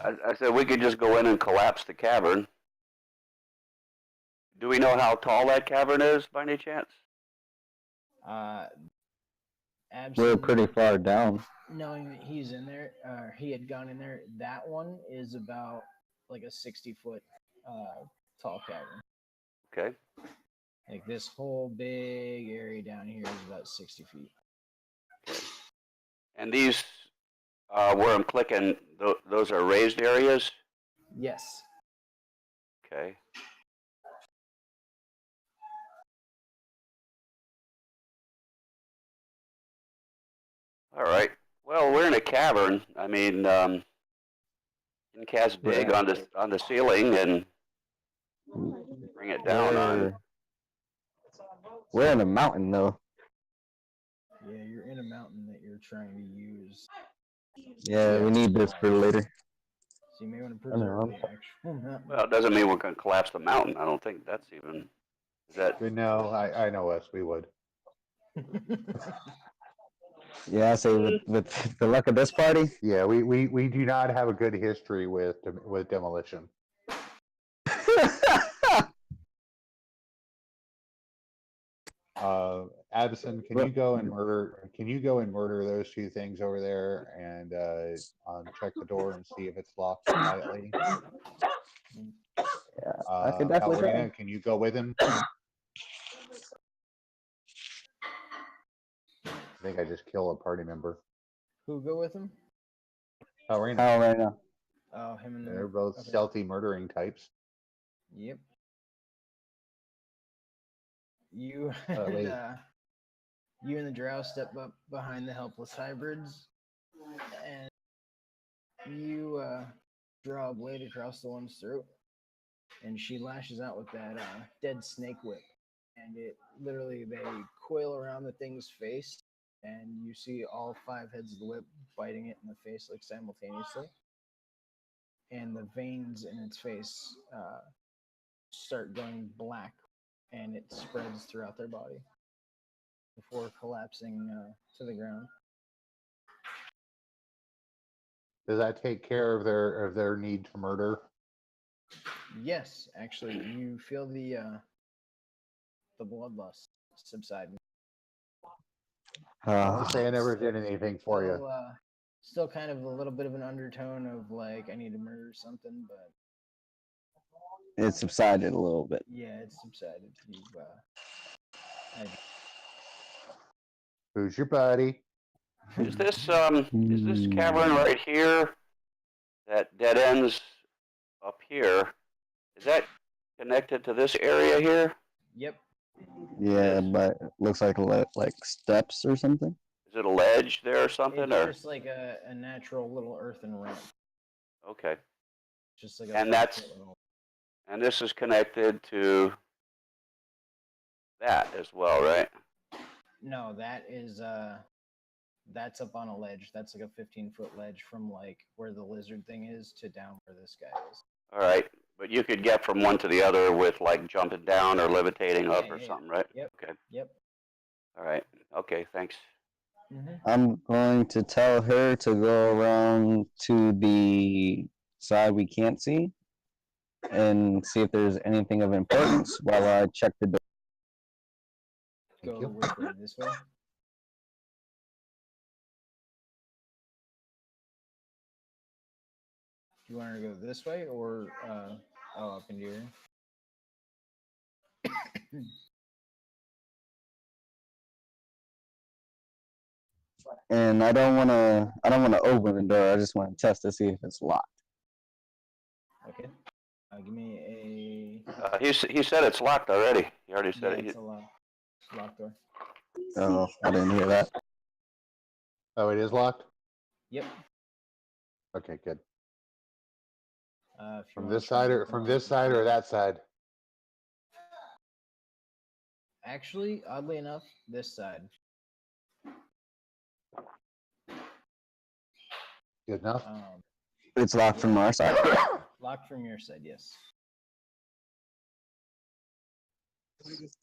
I said we could just go in and collapse the cavern. Do we know how tall that cavern is by any chance? We're Absolutely. pretty far down. Knowing that he's in there, he had gone in there. That one is about like a 60-foot tall cavern. Okay. Like this whole big area down here is about 60 feet. And these, where I'm clicking, those are raised areas? Yes. Okay. All right. Well, we're in a cavern. I mean, you can cast dig Yeah. on the ceiling and bring it down on. We're in a mountain though. Yeah, you're in a mountain that you're trying to use. Yeah, we need this for later. So you may want to I know, preserve I'm the actual mountain. Well, it doesn't mean we're going to collapse the mountain. I don't think that's even. Is that? No, I know us. We would. Yeah, I say with the luck of this party. Yeah, we do not have a good history with demolition. Addison, can you go and murder? Can you go and murder those two things over there and check the door and see if it's locked quietly? Yeah, I could definitely try. Alrina, can you go with him? I think I just killed a party member. Who go with him? Alrina. Oh, right now. Oh, him and They're both okay. stealthy murdering types. Yep. You wait. and you and the drow step up behind the helpless hybrids, and you draw a blade across the one's throat, and she lashes out with that dead snake whip, and it literally they coil around the thing's face, and you see all 5 heads of the whip biting it in the face like simultaneously, and the veins in its face start going black, and it spreads throughout their body before collapsing to the ground. Does that take care of their need to murder? Yes, actually, you feel the bloodlust subside. Don't say I never did anything for you. Still kind of a little bit of an undertone of like I need to murder something, but It subsided a little bit. yeah, it's subsided. You've Who's your buddy? Is this cavern right here that dead ends up here? Is that connected to this area here? Yep. Yeah, but it looks like steps or something. Is it a ledge there or something? It's Or just like a natural little earthen ramp. okay. Just like a And that's and this is connected to that as well, right? No, that is that's up on a ledge. That's like a 15-foot ledge from like where the lizard thing is to down where this guy is. All right, but you could get from one to the other with like jumping down or levitating up or Yeah. something, right? Yep. Okay. Yep. All right. Okay. Thanks. Mm-hmm. I'm going to tell her to go around to the side we can't see and see if there's anything of importance while I check the door. Go you. which way? This way? Do you want her to go this way or up into your And I don't want to open the door. I just want to test to see if it's locked. Okay. Give me He said it's locked already. He already a said it's it. a locked door. Oh, I didn't hear that. Oh, it is locked? Yep. Okay, good. If you From wanna this try side and or come from up this and side or clear. that side? Actually, oddly enough, this side. Good enough. It's locked from our side. Locked from your side, yes.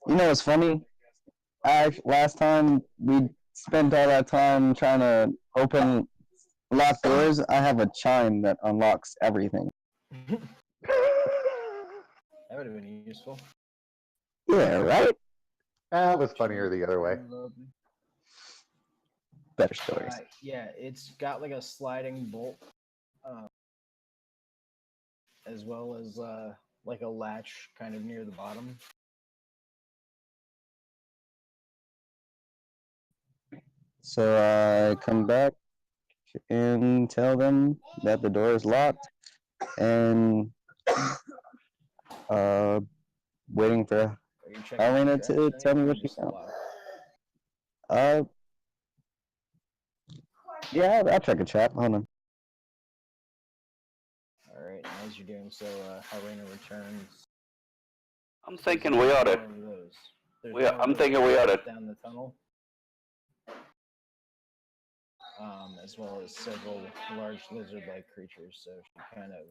You know what's funny? Last time we spent all that time trying to open locked doors, I have a chime that unlocks everything. That would have been useful. Yeah, right? That was funnier the other way. Better stories. Yeah, it's got like a sliding bolt, as well as like a latch kind of near the bottom. So I come back and tell them that the door is locked and waiting for Are you checking Elena the to trash tell me or what she just the found. lock? Yeah, I'll check a chat. Hold on. All right, and as you're doing so, Helena returns. I'm thinking we ought to. I'm thinking we ought to. Down the tunnel. As well as several large lizard-like creatures, so she kind of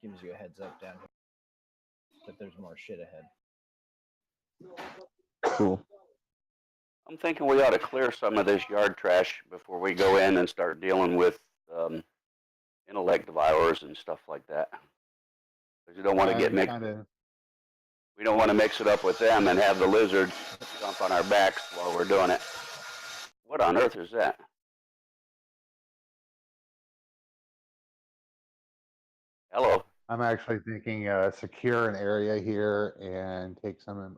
gives you a heads up down here that there's more shit ahead. Cool. I'm thinking we ought to clear some of this yard trash before we go in and start dealing with intellect devourers and stuff like that. Because you don't want to get mixed. We don't want to mix it up with them and have the lizards jump on our backs while we're doing it. What on earth is that? Hello. I'm actually thinking secure an area here and take some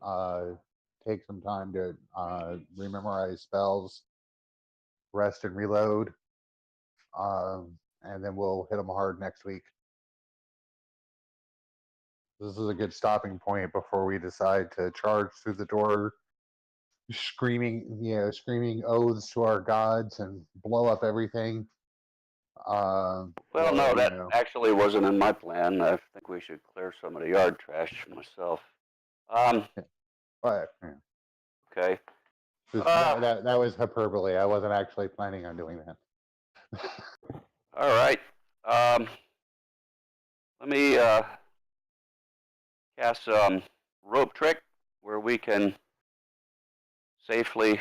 time to rememorize spells, rest and reload, and then we'll hit them hard next week. This is a good stopping point before we decide to charge through the door, screaming oaths to our gods and blow up everything. Well, no, that actually wasn't in my plan. I think we should clear some of the yard trash myself. But, yeah. Okay. That was hyperbole. I wasn't actually planning on doing that. All right. Let me cast rope trick where we can safely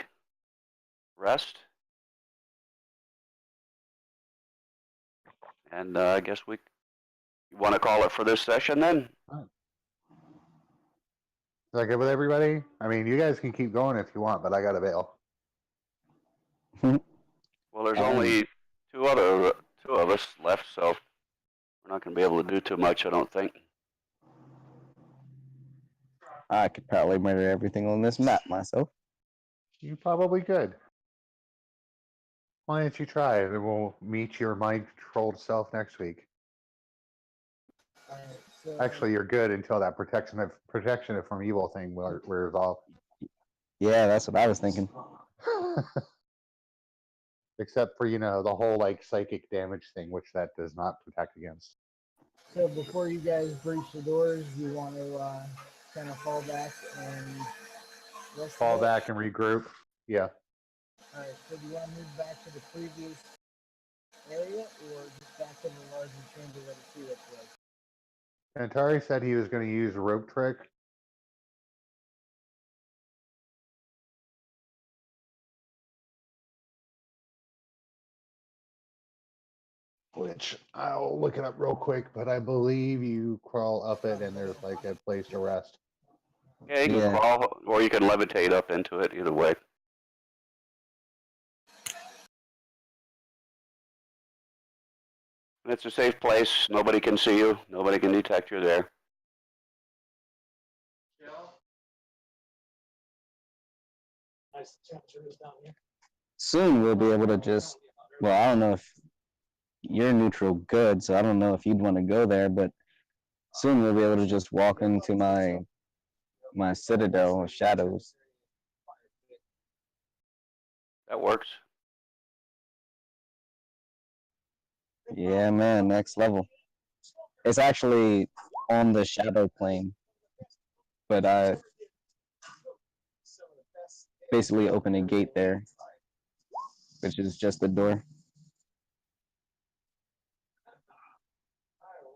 rest. And I guess you want to call it for this session then? Is that good with everybody? I mean, you guys can keep going if you want, but I got to bail. Well, there's only two of us left, so we're not going to be able to do too much, I don't think. I could probably murder everything on this map myself. You probably could. Why don't you try it? And we'll meet your mind-controlled self next week. Actually, you're good until that protection from evil thing wears off. Yeah, that's what I was thinking. Except for, the whole like psychic damage thing, which that does not protect against. So before you guys breach the doors, you want to kind of fall back and fall back and regroup. Yeah. All right. So do you want to move back to the previous area, or just back to the larger chamber that the Felix was? And Atari said he was going to use rope trick. Which I'll look it up real quick, but I believe you crawl up it and there's like a place to rest. Yeah, you can crawl, or you can levitate up into it, either way. It's a safe place. Nobody can see you. Nobody can detect you're there. Soon we'll be able to just, well, I don't know if you're neutral good, so I don't know if you'd want to go there, but soon we'll be able to just walk into my citadel of shadows. That works. Yeah, man, next level. It's actually on the shadow plane, but I basically open a gate there, which is just the door.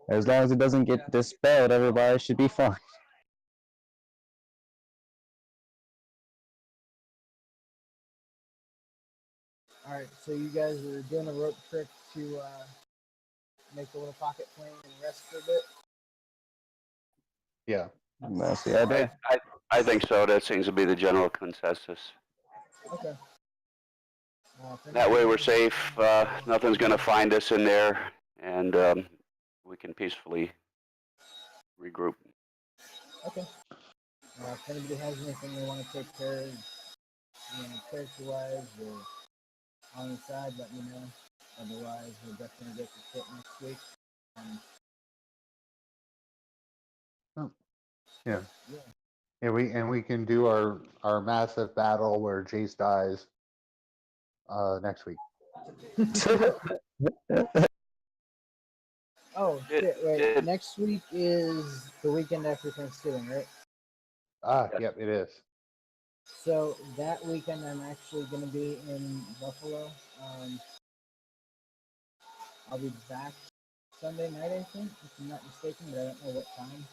As long as it doesn't get dispelled, everybody should be fine. Alright, so you guys are doing a rope trick to make a little pocket plane and rest for a bit? Yeah. That's the idea. I think so. That seems to be the general consensus. Okay. That way we're safe. Nothing's going to find us in there, and we can peacefully regroup. Okay. If anybody has anything they want to take care of, character-wise or on the side, let me know. Otherwise, we'll definitely get to it next week. Yeah. Yeah. Yeah, we can do our massive battle where Jace dies next week. Oh, shit, wait. Next week is the weekend after Thanksgiving, right? Yes. Yep, it is. So that weekend, I'm actually going to be in Buffalo. I'll be back Sunday night, I think, if I'm not mistaken, but I don't know what time.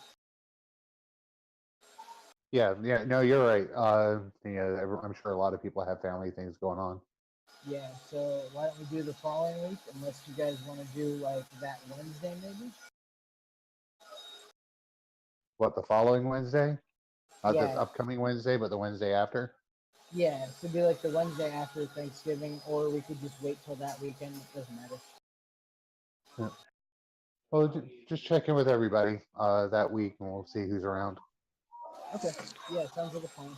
Yeah, no, you're right. I'm sure a lot of people have family things going on. Yeah, so why don't we do the following week, unless you guys want to do, like, that Wednesday, maybe? What, the following Wednesday? Not this Yeah. upcoming Wednesday, but the Wednesday after? Yeah, so it'd be like the Wednesday after Thanksgiving, or we could just wait till that weekend. It doesn't matter. Yeah. Well, just check in with everybody that week, and we'll see who's around. Okay. Yeah, sounds like a plan.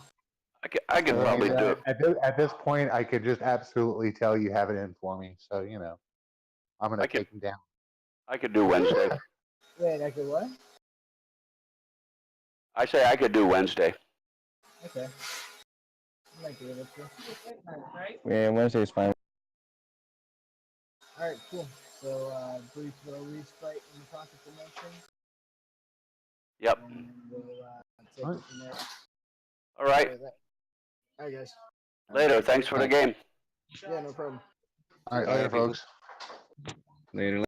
I could probably do it. At this point, I could just absolutely tell you have it in for me. So, I'm going to take him down. I could do Wednesday. Wait, I could what? I say I could do Wednesday. Okay. I might be able to. Yeah, Wednesday's fine. Alright, cool. So, brief little respite in the pocket dimension. Yep. And we'll take it from there. All right. Alright, guys. Later. Thanks for the game. Yeah, no problem. All right, later, folks. Later.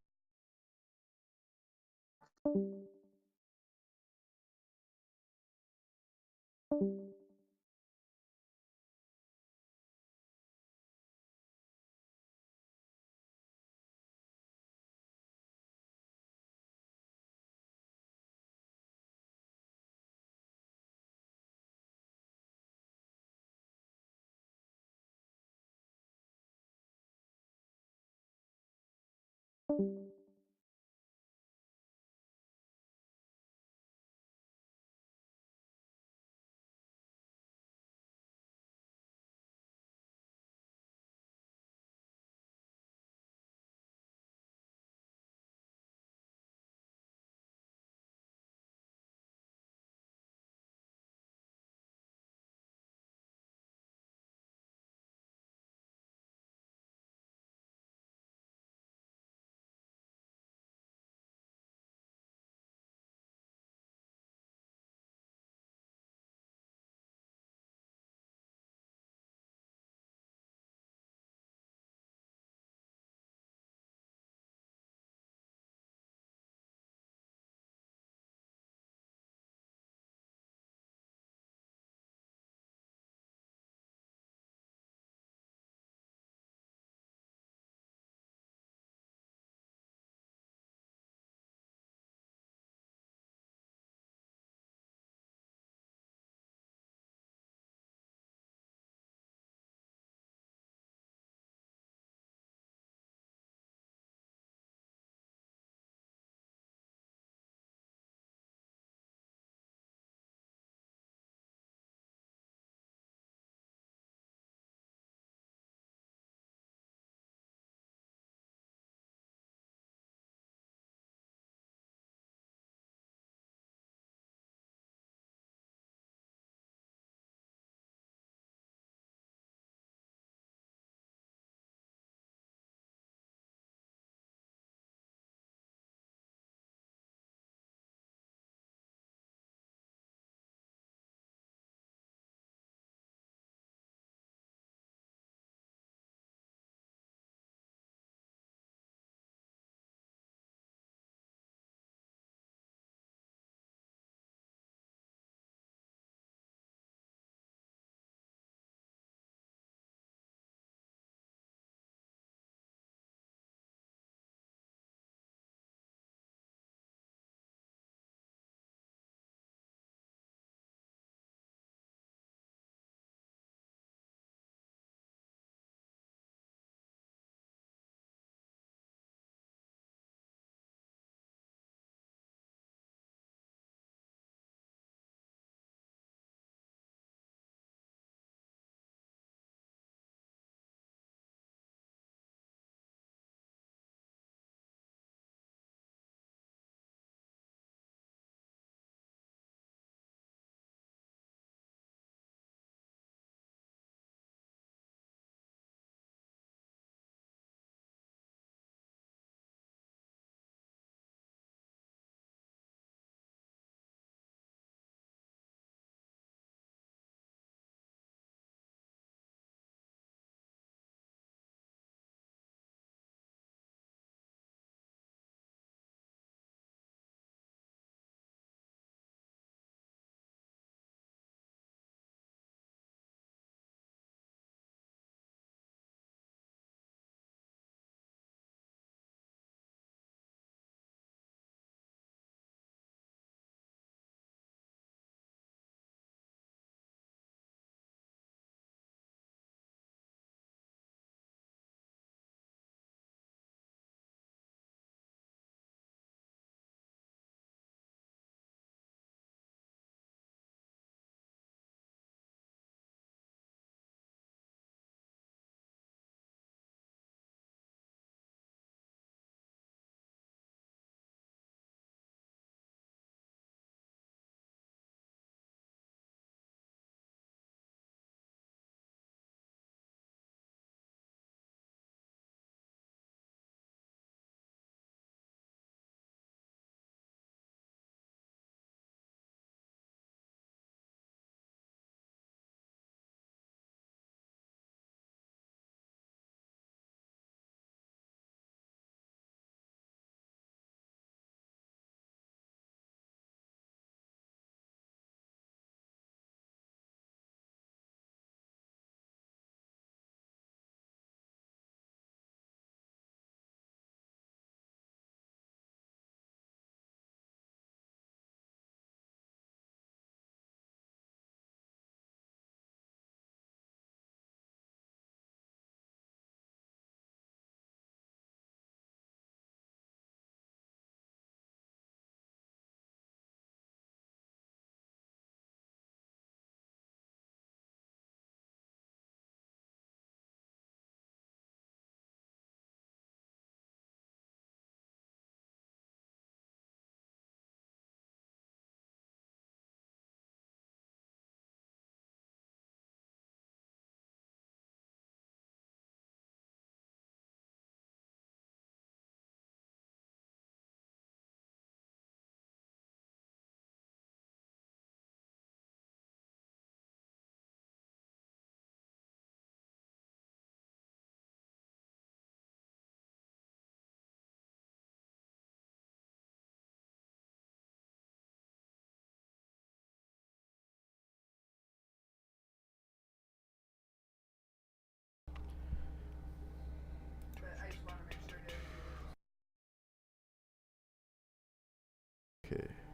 Okay.